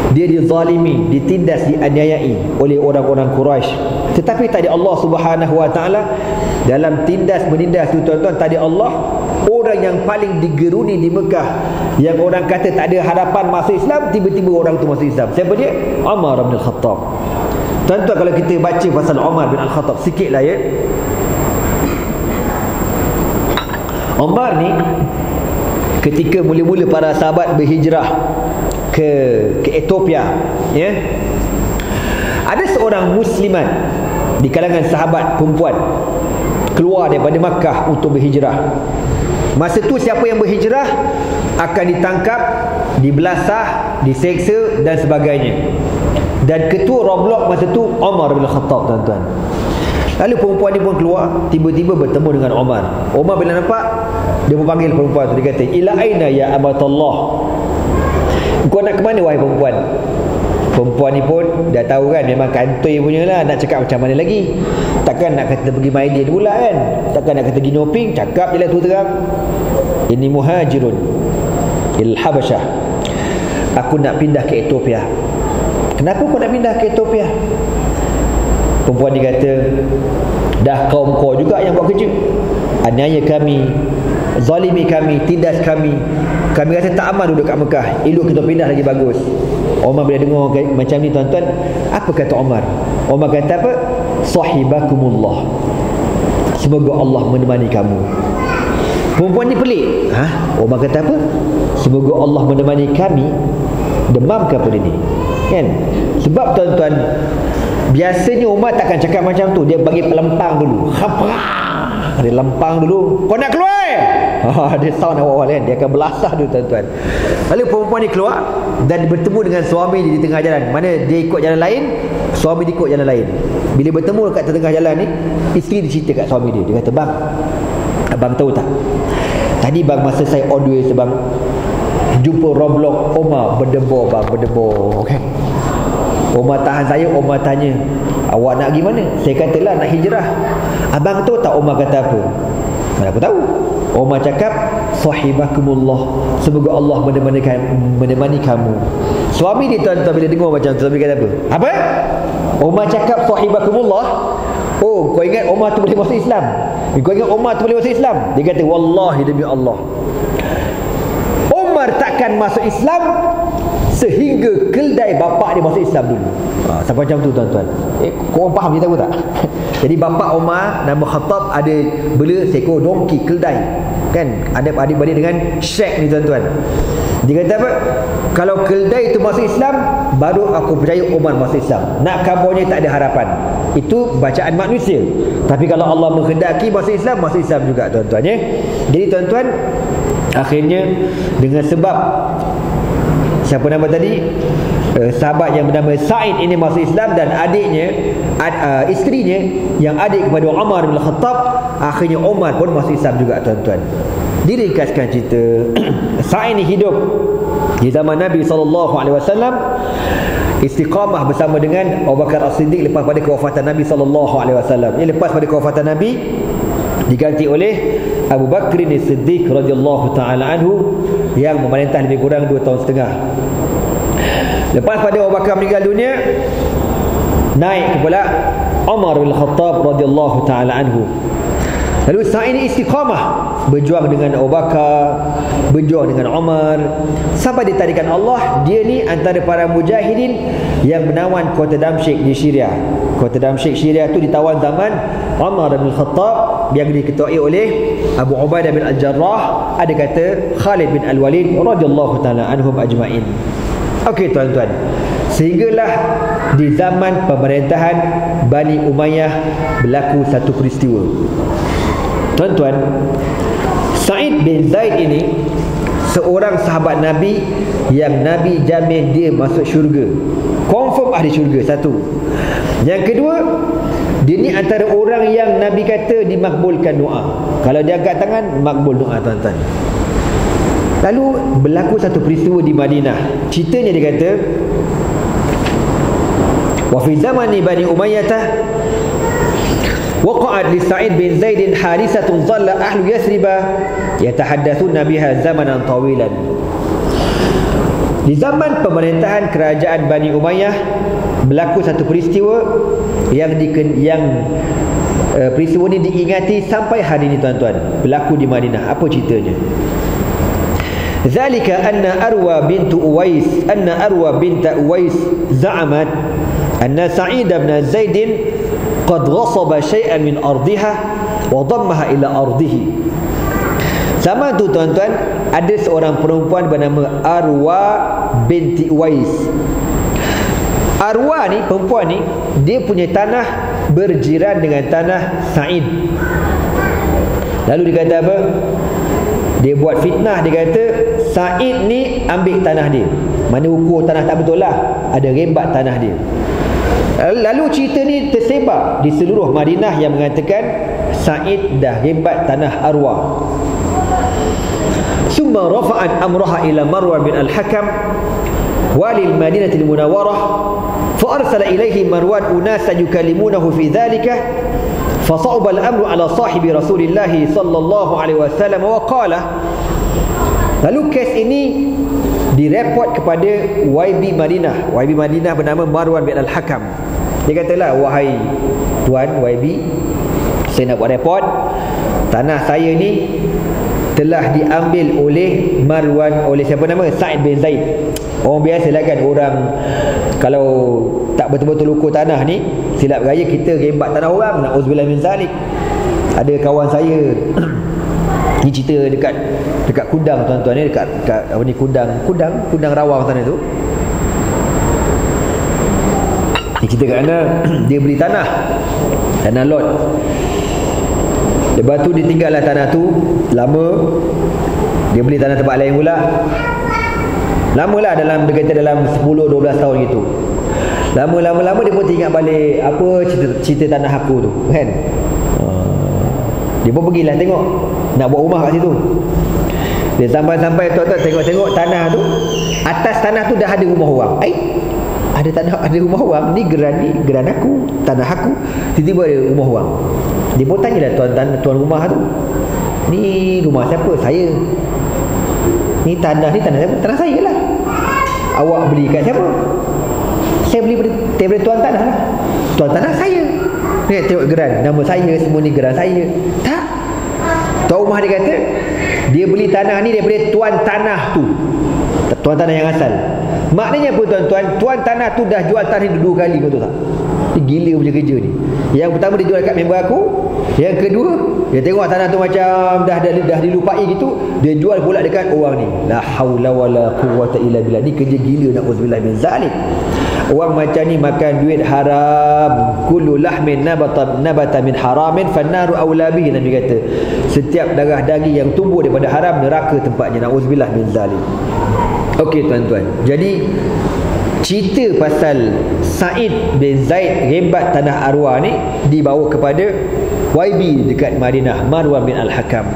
dia dizalimi, ditindas, dianiayai oleh orang-orang Quraisy. Tetapi tadi Allah Subhanahu wa taala dalam tindas menindas tu tuan-tuan, tadi Allah orang yang paling digeruni di Mekah, yang orang kata tak ada harapan masuk Islam, tiba-tiba orang tu masuk Islam. Siapa dia? Umar bin Khattab. Tuan-tuan, kalau kita baca pasal Umar bin Khattab sikitlah ya. Umar ni ketika mula-mula para sahabat berhijrah ke Ethiopia ya, ada seorang muslimat di kalangan sahabat perempuan keluar daripada Makkah untuk berhijrah. Masa tu siapa yang berhijrah akan ditangkap, dibelasah, diseksa dan sebagainya. Dan ketua roblok masa tu Umar bin Khattab tuan-tuan. Lalu perempuan ni pun keluar, tiba-tiba bertemu dengan Umar. Umar bila nampak, dia pun panggil perempuan tu. Dia kata, ila aina ya abatallah, kau nak ke mana wahai perempuan? Perempuan ni pun dah tahu kan, memang kantoi punya lah, nak cakap macam mana lagi. Takkan nak kata pergi main dia pula kan, takkan nak kata pergi noping. Cakap je lah tu terang, ini muhajirun il Habasyah, aku nak pindah ke Ethiopia. Kenapa kau nak pindah ke Ethiopia? Perempuan dia kata, dah kaum kau juga yang buat kerja, aniaya kami, zalimi kami, tindas kami. Kami rasa tak aman duduk kat Mekah, elok kita pindah lagi bagus. Umar bila dengar macam ni tuan-tuan, apa kata Umar? Umar kata apa? Sahibakumullah, semoga Allah menemani kamu. Perempuan ni pelik. Umar kata apa? Semoga Allah menemani kami. Demam ke apa dia ni? Kan? Sebab tuan-tuan, biasanya Umar takkan cakap macam tu. Dia bagi pelempang dulu. Dia lempang dulu. Kau nak keluar? Dia sound awal-awal kan. Dia akan belasah dulu tuan-tuan. Lalu perempuan ni keluar dan bertemu dengan suami dia di tengah jalan. Mana dia ikut jalan lain, suami dia ikut jalan lain. Bila bertemu kat tengah jalan ni, isteri dia cerita kat suami dia. Dia kata, bang, abang tahu tak, tadi bang masa saya on the way bang, jumpa roblok Omar berdebur bang, berdebur kan. Omar tahan saya, Omar tanya, awak nak pergi mana? Saya katalah nak hijrah. Abang tahu tak Omar kata apa? Mana aku tahu. Omar cakap, sahibakumullah, semoga Allah menemani kamu. Suami dia tuan-tuan bila dengar macam tu, suami kata apa? Apa? Omar cakap sahibakumullah. Oh, kau ingat Omar tu boleh masuk Islam? Kau ingat Omar tu boleh masuk Islam? Dia kata, wallahi demi Allah, Umar takkan masuk Islam sehingga keldai bapak dia masuk Islam dulu. Sampai macam tu tuan-tuan. Korang faham dia tahu tak? Jadi bapak Umar nama Khattab ada bela seekor donkey keldai. Kan? Ada adik-beradik dengan Syekh ni tuan-tuan. Dia kata apa? Kalau keldai itu masuk Islam, baru aku percaya Umar masuk Islam. Nak kabarnya tak ada harapan. Itu bacaan manusia. Tapi kalau Allah menghendaki masuk Islam juga tuan-tuan ya. Jadi tuan-tuan, akhirnya dengan sebab siapa nama tadi, sahabat yang bernama Sa'id ini masuk Islam, dan adiknya, isterinya yang adik kepada Umar bin Khattab, akhirnya Umar pun masuk Islam juga tuan-tuan. Diringkaskan cerita, Sa'id ini hidup di zaman Nabi SAW, istiqamah bersama dengan Abu Bakar As-Siddiq lepas pada kewafatan Nabi SAW. Lepas pada kewafatan Nabi, diganti oleh Abu Bakr As-Siddiq radhiyallahu taala anhu yang memerintah lebih kurang 2 tahun setengah. Lepas pada Abu Bakar meninggal dunia, naik pula Umar bin Khattab radhiyallahu taala anhu. Lalu Sa'id ini istiqamah, berjuang dengan Abu Bakar, berjuang dengan Umar, sampai ditarikan Allah. Dia ni antara para mujahidin yang menawan kota Damsyik di Syria. Kota Damsyik Syria tu ditawan zaman Umar bin Khattab, yang diketuai oleh Abu Ubaidah bin Al-Jarrah, ada kata Khalid bin Al-Walid radhiyallahu taala anhum ajma'in. Okey tuan-tuan, sehinggalah di zaman pemerintahan Bani Umayyah berlaku satu peristiwa. Tuan-tuan, Sa'id bin Zaid ini seorang sahabat Nabi yang Nabi jamin dia masuk syurga. Confirm ahli syurga, satu. Yang kedua, dia ni antara orang yang Nabi kata dimakbulkan doa. Kalau dia angkat tangan, makbul doa tuan-tuan. Lalu berlaku satu peristiwa di Madinah. Ceritanya dia kata, wa fi zamani Bani Umayyah waqa'at li Sa'id bin Zaid hadisatun dhalla ahlu Yathrib yatahaddathuna biha zamanan tawilan. Di zaman pemerintahan kerajaan Bani Umayyah berlaku satu peristiwa yang peristiwa ini diingati sampai hari ini tuan-tuan. Berlaku di Madinah. Apa ceritanya? Zalika anna Arwa bint Uwais za'amat anna Sa'id bin Zaid qad ghasaba shay'an min ardiha wa dammaha ila ardihi. Zaman tu tuan-tuan, ada seorang perempuan bernama Arwa binti Uwais. Arwa ni, perempuan ni, dia punya tanah berjiran dengan tanah Sa'id. Lalu dia kata apa? Dia buat fitnah. Dia kata Sa'id ni ambil tanah dia. Mana ukur tanah tak betul lah, ada rembat tanah dia. Lalu cerita ni tersebar di seluruh Madinah yang mengatakan Sa'id dah hebat tanah arwah. Summa rafa'at amraha ila Marwan bin al-Hakam wali al-Madinah al-Munawwarah fa arsala ilayhi Marwan unasa yukallimunahu fi dhalika fa sa'aba al-amru ala sahibi Rasulillah sallallahu alaihi wasallam wa qala. Lalu kes ini direport kepada YB Madinah. YB Madinah bernama Marwan bin al-Hakam. Dia katalah, wahai tuan YB, saya nak buat report, tanah saya ni telah diambil oleh Marwan, oleh siapa nama? Sa'id bin Zaid. Orang biasalah kan, orang kalau tak betul-betul ukur tanah ni, silap gaya kita rembat tanah orang. Na'udzubillah min zalik. Ada kawan saya ni cerita dekat Kudang tuan-tuan ni, dekat apa ni, Kudang Rawang sana tu. Dia cerita kat mana dia beli tanah lot. Lepas tu dia tinggallah tanah tu lama. Dia beli tanah tempat lain pula. Lamalah, dia kata dalam 10-12 tahun gitu. Lama dia pun teringat balik apa cerita tanah aku tu kan. Dia pun pergilah tengok, nak buat rumah kat situ. Dia sampai tuan-tuan tengok tanah tu, atas tanah tu dah ada rumah orang. Ada rumah orang ni, geran aku, tanah aku. Tiba-tiba ada rumah orang. Dia pun tanyalah tuan rumah tu, ni rumah siapa? Saya. Ni tanah siapa? Tanah saya lah. Awak beli kat siapa? Saya beli daripada tuan tanah lah. Tuan tanah saya. Ni tengok geran, nama saya, semua ni geran saya. Tak. Tuan rumah dia kata dia beli tanah ni daripada tuan tanah tu, tuan tanah yang asal. Maknanya apa tuan-tuan? Tuan tanah tu dah jual tanah ni 2 kali, betul tak? Dia gila punya kerja ni. Yang pertama dia jual kat member aku, yang kedua dia tengok tanah tu macam dah dilupai gitu, dia jual pula dekat orang ni. La haula wala quwwata illa billah. Ni kerja gila, na'udzubillah min zalik. Orang macam ni makan duit haram. Kullu lahmin nabata min haramin fannaru aula bihi. Nabi kata, setiap darah daging yang tumbuh daripada haram, neraka tempatnya. Na'udzubillah min zalik. Okey tuan-tuan, jadi cerita pasal Sa'id bin Zaid hebat tanah arwah ni dibawa kepada YB dekat Madinah, Marwan bin al-Hakam.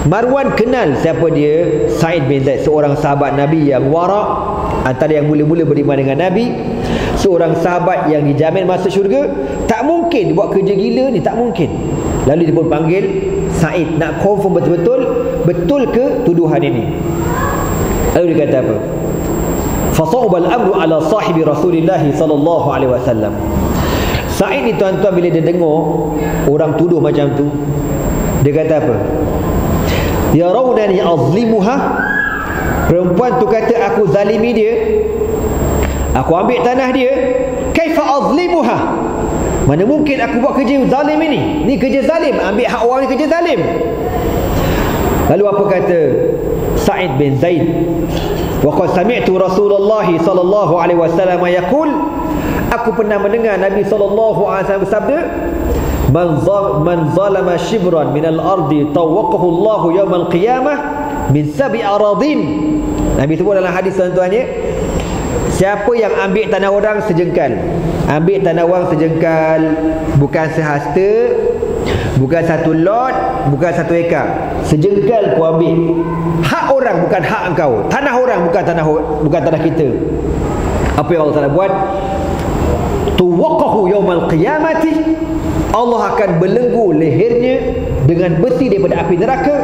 Marwan kenal siapa dia, Sa'id bin Zaid, seorang sahabat Nabi yang wara', antara yang mula-mula beriman dengan Nabi, seorang sahabat yang dijamin masuk syurga. Tak mungkin buat kerja gila ni, tak mungkin. Lalu dia pun panggil Sa'id nak confirm betul ke tuduhan ini. Lalu dia kata apa? Fasa'ubal amru ala sahibi Rasulillah sallallahu alaihi wasallam. Sa'id ni tuan-tuan, bila dia dengar orang tuduh macam tu, dia kata apa? Yarawnani azlimuha. Perempuan tu kata aku zalimi dia, aku ambil tanah dia. Kaifa azlimuha? Mana mungkin aku buat kerja zalim ini? Ni kerja zalim, ambil hak orang ni kerja zalim. Lalu apa kata Sa'id bin Zaid? Wa qad sami'tu Rasulullah sallallahu alaihi wasallam yaqul, aku pernah mendengar Nabi sallallahu alaihi wasallam bersabda, man zalama shibran min al-ardi tawaqahu Allah yawm al-qiyamah min sab'i aradin. Nabi sebut dalam hadis tuan-tuannya, siapa yang ambil tanah orang sejengkal, ambil tanah orang sejengkal, bukan sehasta, bukan satu lot, bukan 1 ekar, sejengkal kau ambil. Hak orang bukan hak engkau, tanah orang bukan tanah kita. Apa yang Allah Taala buat? Tuwaqahu yaumal qiyamati, Allah akan belenggu lehernya dengan besi daripada api neraka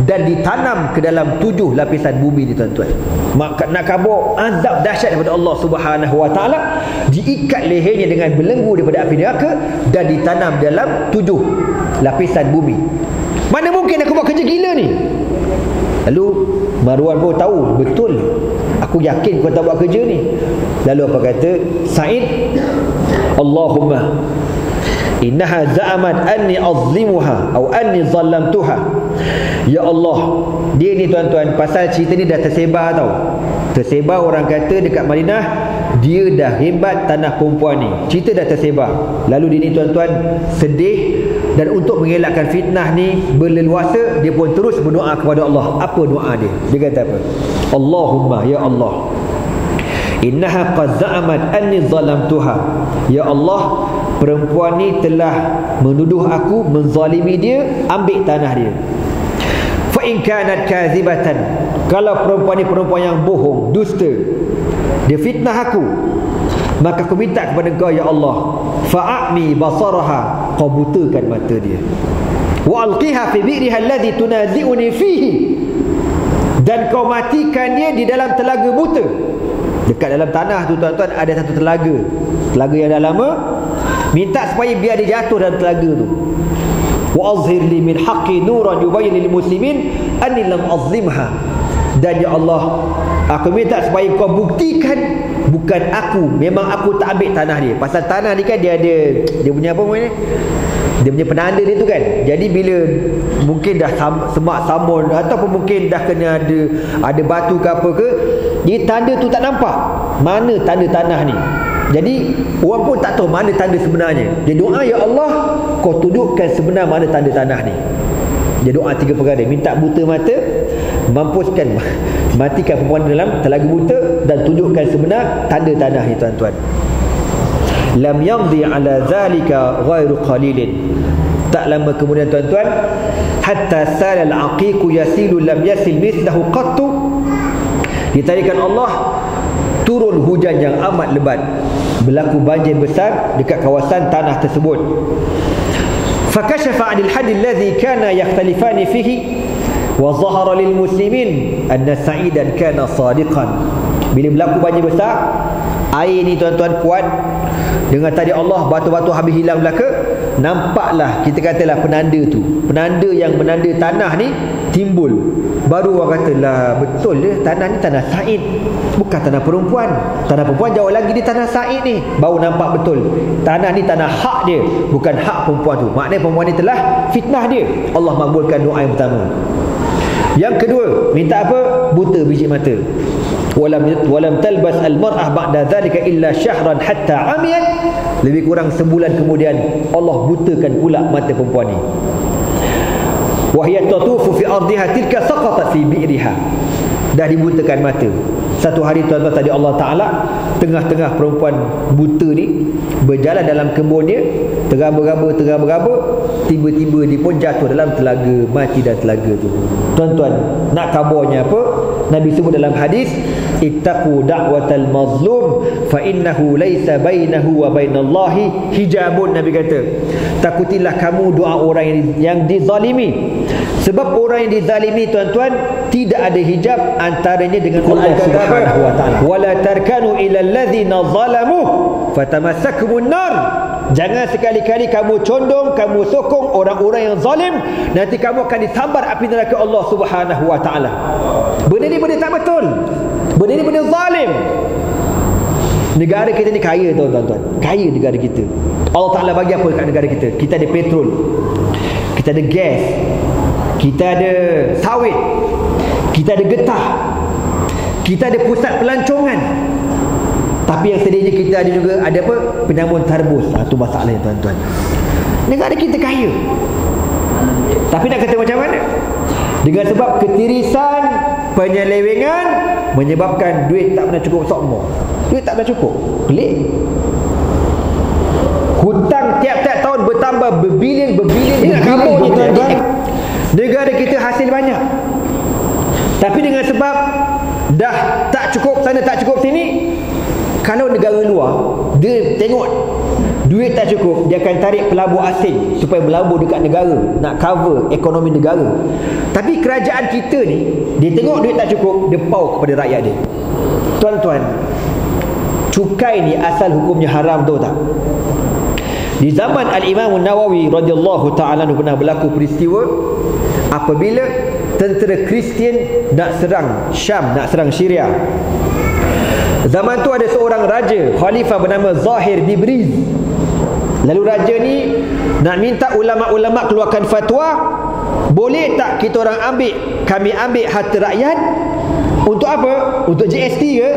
dan ditanam ke dalam 7 lapisan bumi ni tuan-tuan. Maka nak kabur azab dahsyat daripada Allah Subhanahu wa taala, diikat lehernya dengan belenggu daripada api neraka dan ditanam dalam 7 lapisan bumi. Mana mungkin aku buat kerja gila ni? Lalu Marwan pun tahu betul, aku yakin kau tak buat kerja ni. Lalu apa kata Sa'id? Allahumma innaha za'amat anni azlimuha atau anni zallamtuha. Ya Allah, dia ni tuan-tuan, pasal cerita ni dah tersebar tau. Tersebar, orang kata dekat Madinah dia dah hebat tanah perempuan ni. Cerita dah tersebar. Lalu dia ni tuan-tuan sedih, dan untuk mengelakkan fitnah ni berleluasa, dia pun terus berdoa kepada Allah. Apa doa dia? Dia kata apa? Allahumma, ya Allah, innaha qad za'amat anni zalamtuha. Ya Allah, perempuan ni telah menuduh aku menzalimi dia, ambil tanah dia. Fa in kanat kazibatan, kalau perempuan ni perempuan yang bohong, dusta, dia fitnah aku, maka aku minta kepada Engkau ya Allah, fa'ami basaraha, kau butakan mata dia, wa alqiha fi bi'riha alladhi tunazi'uni fihi, dan kau matikan dia di dalam telaga buta. Dekat dalam tanah tu tuan-tuan ada satu telaga yang dah lama, minta supaya biar dia jatuh dalam telaga tu. Wa azhir li min haqqi nuran yubayyin lil muslimin anni lam azlimha, dan ya Allah, aku minta supaya kau buktikan bukan aku, memang aku tak ambil tanah dia. Pasal tanah ni kan dia ada, dia punya apa namanya, dia punya penanda dia tu kan. Jadi bila mungkin dah semak samun, ataupun mungkin dah kena ada batu ke apa ke, jadi tanda tu tak nampak mana tanda tanah ni. Jadi orang pun tak tahu mana tanda sebenarnya. Dia doa, ya Allah, kau tunjukkan sebenar mana tanda tanah ni. Dia doa 3 perkara, minta buta mata, mampuskan, matikan perempuan dalam telaga buta, dan tunjukkan sebenar tanda tanah ni tuan-tuan. Lam yamdi ala zalika ghairu qalilin. Tak lama kemudian tuan-tuan, hatta salal aqiqu yasilu lam yasil mislahu qattu, ditarikan Allah, turun hujan yang amat lebat, berlaku banjir besar dekat kawasan tanah tersebut. Fakashafa 'anil hadd alladhi kana yakhtalifani fihi wa zahara lil muslimin anna sa'idan kana sadiqan. Bila berlaku banjir besar, air ni tuan-tuan kuat, dengan tadi Allah batu-batu habis hilang belaka, nampaklah, kita katalah penanda yang menanda tanah ni timbul. Baru orang kata, lah betul dia, tanah ni tanah Said, bukan tanah perempuan. Tanah perempuan jauh lagi, di tanah Said ni. Baru nampak betul tanah ni tanah hak dia, bukan hak perempuan tu. Maknanya perempuan ni telah fitnah dia. Allah makbulkan doa yang pertama. Yang kedua, minta apa? Buta biji mata. Walam talbas al-mar'ah ba'da dhalika illa syahran hatta amiyat. Lebih kurang sebulan kemudian Allah butakan pula mata perempuan ni. Wa hiya tatufu fi ardiha tilka saqatat fi bi'riha. Dah dibutakan mata. Satu hari tuan-tuan, tadi Allah Ta'ala tengah-tengah perempuan buta ni berjalan dalam kebun dia, teraba-raba, tiba-tiba dia pun jatuh dalam telaga, mati dalam telaga tu. Tuan-tuan, nak kabarnya apa? Nabi sebut dalam hadis, ittaqu da'watal mazlum fa innahu laysa bainahu wa bainallahi hijabun. Nabi kata, takutilah kamu doa orang yang dizalimi, sebab orang yang dizalimi tuan-tuan, tidak ada hijab antaranya dengan Allah Subhanahu wa taala. Wala tarkanu ila allazina zalamu fatamassakumun nar. Jangan sekali-kali kamu condong, kamu sokong orang-orang yang zalim, nanti kamu akan disambar api neraka Allah Subhanahu wa taala. Benda ni benda tak betul. Benda ni benda zalim. Negara kita ni kaya tuan-tuan. Kaya negara kita. Allah Taala bagi apa kat negara kita? Kita ada petrol, kita ada gas, kita ada sawit, kita ada getah, kita ada pusat pelancongan. Tapi yang sedihnya kita ada juga ada apa? Penyamun tarbus. Itu masalahnya tuan-tuan. Negara kita kaya, tapi nak kata macam mana? Dengan sebab ketirisan, penyelewengan, menyebabkan duit tak pernah cukup sokmo. Duit tak pernah cukup. Pelik. Hutang tiap-tiap tahun bertambah berbilion. Nak kabur ni tuan-tuan. Negara kita hasil banyak, tapi dengan sebab dah tak cukup sana, tak cukup sini. Kalau negara luar, dia tengok duit tak cukup, dia akan tarik pelabur asing supaya berlabur dekat negara, nak cover ekonomi negara. Tapi kerajaan kita ni, dia tengok duit tak cukup, dia pau kepada rakyat dia. Tuan-tuan, cukai ni asal hukumnya haram, tahu tak? Di zaman Al-Imam Nawawi radhiyallahu ta'ala pernah berlaku peristiwa apabila tentera Kristian nak serang Syam, nak serang Syria. Zaman tu ada seorang raja, khalifah bernama Zahir Bibriz. Lalu raja ni nak minta ulama-ulama keluarkan fatwa, boleh tak kita orang kami ambil harta rakyat untuk apa? Untuk GST ke?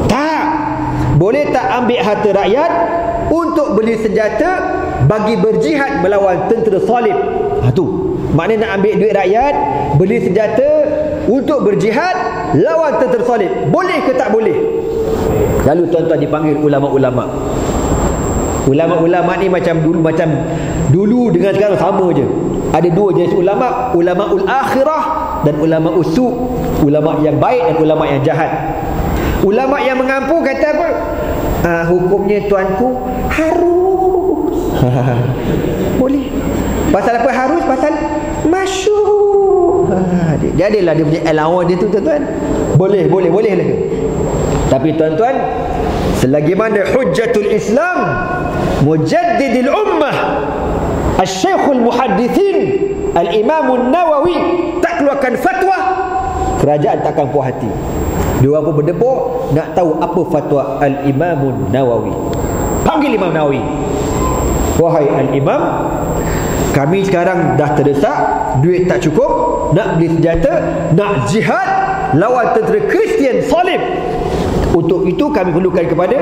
Tak. Boleh tak ambil harta rakyat untuk beli senjata bagi berjihad melawan tentera salib? Tu maknanya nak ambil duit rakyat, beli senjata untuk berjihad lawan tentera salib. Boleh ke tak boleh? Lalu tuan-tuan dipanggil ulama-ulama. Ulama-ulama ni macam dulu dengan sekarang sama je. Ada dua jenis ulama, ulamaul akhirah dan ulama usu, ulama yang baik dan ulama yang jahat. Ulama yang mengampu kata apa? Hukumnya tuanku harus. Boleh. Pasal apa harus? Pasal masyhur. Jadilah dia punya allowance dia tu tuan-tuan. Boleh lah. Tapi tuan-tuan, selagi mana hujjatul Islam, mujaddidil ummah, Al-Syekhul Muhaddithin, Al-Imam Nawawi tak keluarkan fatwa, kerajaan tak akan puas hati. Dia apa berdebur nak tahu apa fatwa Al-Imam Nawawi. Panggil Imam Nawawi. Wahai Al-Imam, kami sekarang dah terdesak, duit tak cukup, nak beli senjata, nak jihad lawan tentera Kristian salib. Untuk itu kami perlukan kepada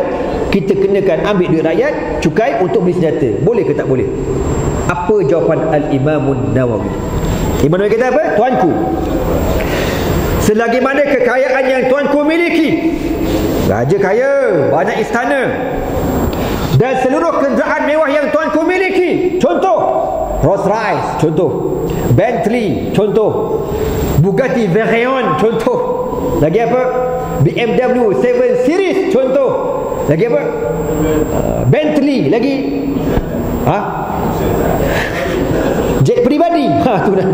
kita kenakan ambil duit rakyat, cukai untuk beli senjata. Boleh ke tak boleh? Apa jawapan Al-Imam Nawawi? Imam Nawawi kata apa? Tuanku, selagi mana kekayaan yang tuanku miliki, raja kaya, banyak istana, dan seluruh kenderaan mewah yang tuanku miliki, contoh Rolls Royce, contoh Bentley, contoh Bugatti Veyron, contoh lagi apa, BMW 7 Series, contoh lagi apa, Bentley, lagi jet peribadi, tu dah.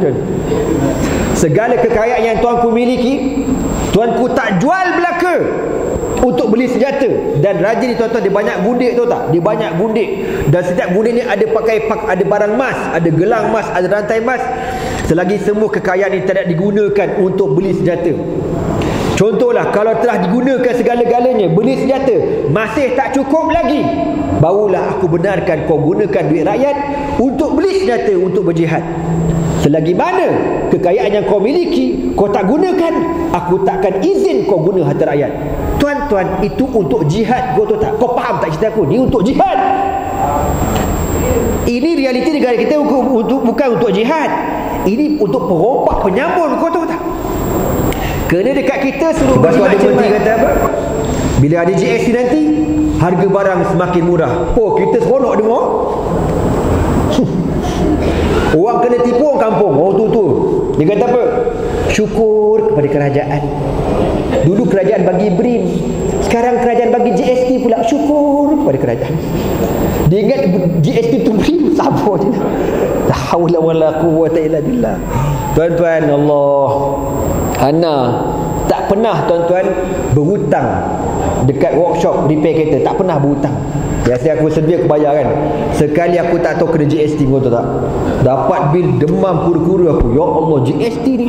Segala kekayaan yang tuanku miliki, tuanku tak jual belaka untuk beli senjata. Dan raja ni tuan-tuan, dia banyak gundik, tahu tak? Dia banyak gundik, dan setiap gundik ni ada ada barang emas, ada gelang emas, ada rantai emas. Selagi semua kekayaan ni tidak digunakan untuk beli senjata, contohlah kalau telah digunakan segala-galanya beli senjata, masih tak cukup lagi, barulah aku benarkan kau gunakan duit rakyat untuk beli senjata, untuk berjihad. Selagi mana kekayaan yang kau miliki kau tak gunakan, aku takkan izin kau guna harta rakyat. Tuan-tuan, itu untuk jihad. Kau tahu tak? Kau faham tak cerita aku? Ni untuk jihad. Ini realiti negara kita, bukan untuk jihad. Ini untuk perompak penyambun. Kau tahu tak? Kena dekat kita suruh bagi macam kata apa? Bila ada GST nanti, harga barang semakin murah. Oh, kita seronok dengar. Orang kena tipu orang kampung, orang tu. Dia kata apa? Syukur kepada kerajaan. Dulu kerajaan bagi BRIM, sekarang kerajaan bagi GST pula. Syukur kepada kerajaan. Dia ingat GST tu BRIM, sabar je. La haula wala quwwata illa billah. Tuan-tuan, Allah, ana tak pernah tuan-tuan berhutang dekat workshop repair kereta, tak pernah berhutang. Biasa aku sedia aku bayar kan. Sekali aku tak tahu kena GST, kau tahu tak? Dapat bil demam kura-kura aku. Ya Allah, GST ni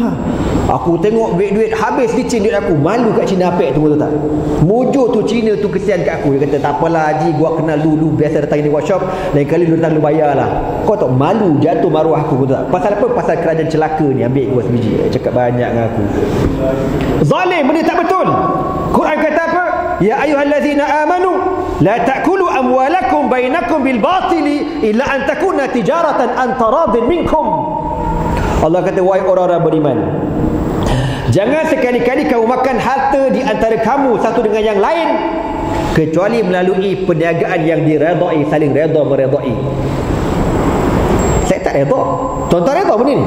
Aku tengok duit habis licin duit aku. Malu kat Cina Apek tu, kau tahu tak? Mujur tu Cina tu kesian kat aku. Dia kata tak apalah Haji, gua kenal lu biasa datang ni workshop, lain kali lu datang lu bayar lah. Kau tahu malu jatuh maruah aku, kau tahu tak? Pasal apa? Pasal kerajaan celaka ni ambil gua sebiji. Cakap banyak dengan aku. Zalim, benda tak betul. Quran kata apa? Ya ayyuhallazina amanu la ta'kulu amwalakum bainakum bil batili illa an takuna tijaratan an taradin minkum. Allah kata, wahai orang-orang beriman, jangan sekali-kali kamu makan harta di antara kamu satu dengan yang lain kecuali melalui perniagaan yang diredai, saling reda meredai. Saya tak reda. Tuan-tuan reda benda ni?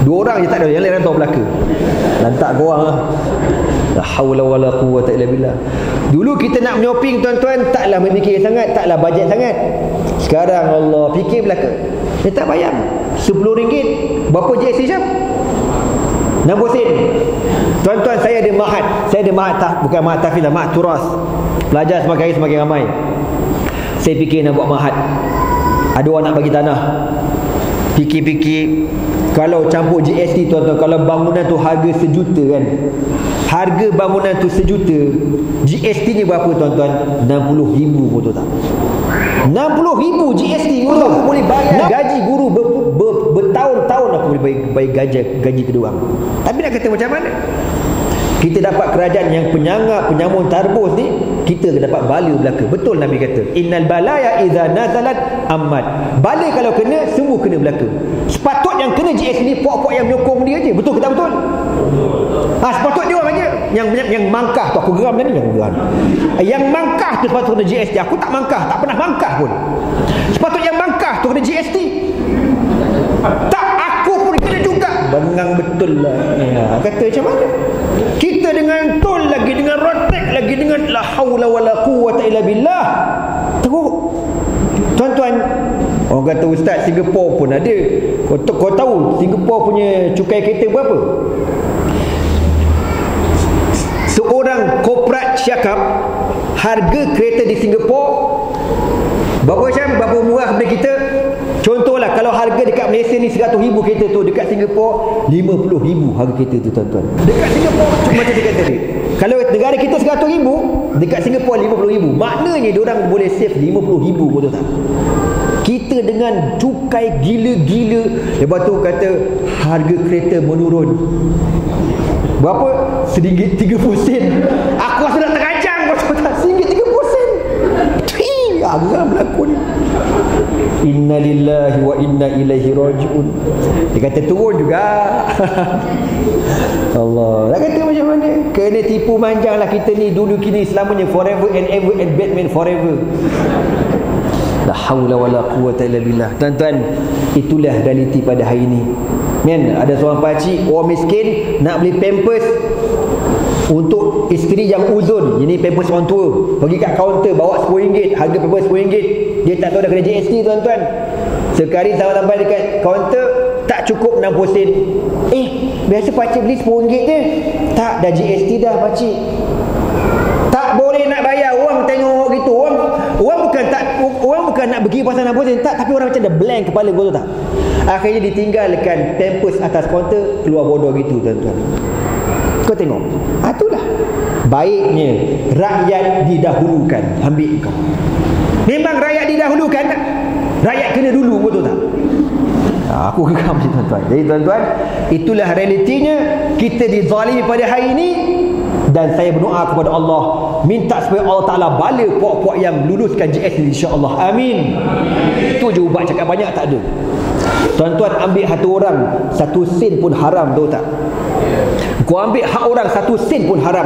Dua orang je tak ada, yang lain reda belaka. Lantak korang lah. La haula wala quwwata illa billah. Dulu kita nak menyoping tuan-tuan, taklah memikir sangat, taklah bajet sangat. Sekarang Allah fikir belaka. Dia tak bayar RM10. Berapa GST jam? 60 sen. Tuan-tuan, saya ada mahat. Saya ada mahat, bukan mahat tahfiz lah, mahat turas. Pelajar semakin hari semakin ramai. Saya fikir nak buat mahat. Ada orang nak bagi tanah. Fikir-fikir, kalau campur GST tuan-tuan, kalau bangunan tu harga RM1 kan, harga bangunan tu RM1, GST ni berapa tuan-tuan? RM60,000, kau tahu tak? RM60,000 GST. Aku boleh bayar gaji guru bertahun-tahun, aku boleh bayar gaji kedua orang. Tapi nak kata macam mana? kita dapat kerajaan yang penyangga, penyamun tarbus ni, kita dapat bala belaka. Betul Nabi kata, innal balaya idza nazalat ammat. Bala kalau kena, semua kena belaka. Sepatut yang kena GS ni puak-puak yang menyokong dia je. Betul ke tak betul? Sepatut dia orang aja. Yang mangkah tu, aku geram tadi, yang mangkah tu sepatut kena GST. Aku tak mangkah, tak pernah mangkah pun. Sepatut yang mangkah tu kena GST. Tak, aku pun kena juga. Bengang betul lah. Kata macam mana? Kita dengan tol lagi, dengan rotek lagi, dengan la haula wala quwwata illa billah. Teruk. Tuan-tuan, orang kata ustaz, Singapura pun ada. Kau tahu Singapura punya cukai kereta berapa? Seorang korporat cakap harga kereta di Singapura berapa murah daripada kita. Contohlah, kalau harga dekat Malaysia ni 100,000 kereta tu, dekat Singapura 50,000 harga kereta tu, tuan-tuan. Dekat Singapura macam dia kata tadi, kalau negara kita 100,000, dekat Singapura 50,000. Maknanya diorang boleh save 50,000, betul tak? Kita dengan cukai gila-gila, lepas tu kata harga kereta menurun. Berapa? RM1.30. Aku rasa nak terajang. RM1.30. Agak berlaku ni. Inna lillahi wa inna ilaihi raji'un. Dia kata turun juga. Allah. Dia kata macam mana? Kena tipu manjang lah kita ni, dulu kini selamanya, forever and ever and Batman forever. La haula wala quwwata illa billah. Tuan-tuan, itulah realiti pada hari ini. Men, ada seorang pakcik orang miskin nak beli pampers untuk isteri yang uzun. Ini pampers orang tua. Pergi kat kaunter bawa RM10, harga pampers RM10. Dia tak tahu dah kena GST, tuan-tuan. Sekali sampai dekat kaunter, tak cukup 60 sen. Biasa pakcik beli RM10 je. Tak, dah GST dah pakcik. Tak boleh nak bayar. Orang tengok gitu. Orang bukan nak pergi pasal 60 sen, tak, tapi orang macam dah blank kepala, betul tak? Akhirnya ditinggalkan pampers atas kaunter, keluar bodoh gitu, tuan-tuan. Kau tengok, itulah baiknya rakyat didahulukan. Ambil kau. Memang rakyat didahulukan, rakyat kena dulu, betul tak? Aku geram macam tuan-tuan. Jadi tuan-tuan, itulah realitinya. Kita dizalimi pada hari ini. Dan saya berdoa kepada Allah, minta supaya Allah Ta'ala bala puak-puak yang luluskan JS ni, insya-Allah. Amin. Itu je ubat, cakap banyak tak ada. Tuan-tuan, ambil hati orang 1 sen pun haram, tahu tak? Kau ambil hak orang 1 sen pun haram.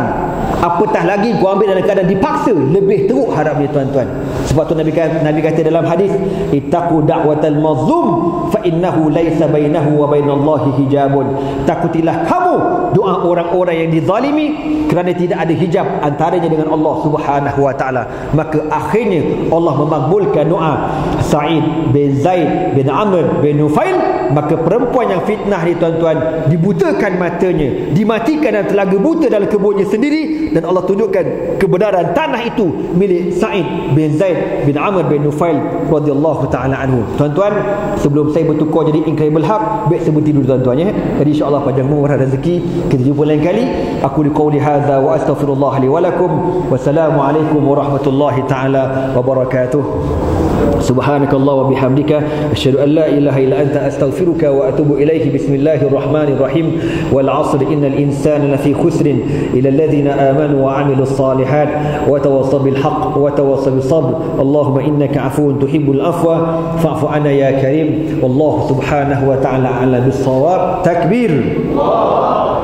Apatah lagi kau ambil dalam keadaan dipaksa, lebih teruk haramnya, tuan-tuan. Sebab tu Nabi kata dalam hadis, ittaqu da'watal mazlum fa innahu laisa bainahu wa bainallahi hijabun. Takutilah kamu doa orang-orang yang dizalimi, kerana tidak ada hijab antaranya dengan Allah Subhanahu wa taala. Maka akhirnya Allah memakbulkan doa Sa'id bin Zaid bin Amr bin Nufail. Maka perempuan yang fitnah ni, tuan-tuan, dibutakan matanya, dimatikan dan telaga buta dalam kebunnya sendiri, dan Allah tunjukkan kebenaran tanah itu milik Sa'id bin Zaid bin Amr bin Nufail radhiyallahu taala anhu. Tuan-tuan, sebelum saya bertukar jadi Incredible Hulk, baik saya berhenti dulu, tuan-tuan, ya. Jadi insya-Allah panjang umur dan rezeki, kita jumpa lain kali. Aku liqauli hadza wa astaghfirullah li wa lakum. Wassalamualaikum warahmatullahi taala wabarakatuh. Subhanakallah wa bihamdika asyhadu an la ilaha illa anta astaghfiruka wa atubu ilaihi. Bismillahirrahmanirrahim. Wal 'asr innal insana lafi khusrin illa alladhina amanu wa 'amilus salihat wa tawassaw bil haqq wa tawassaw bis sabr. Allahumma innaka 'afuwun tuhibbul afwa fa'fu 'anna ya karim. Wallahu subhanahu wa ta'ala 'ala bis shawab. Takbir. Allah.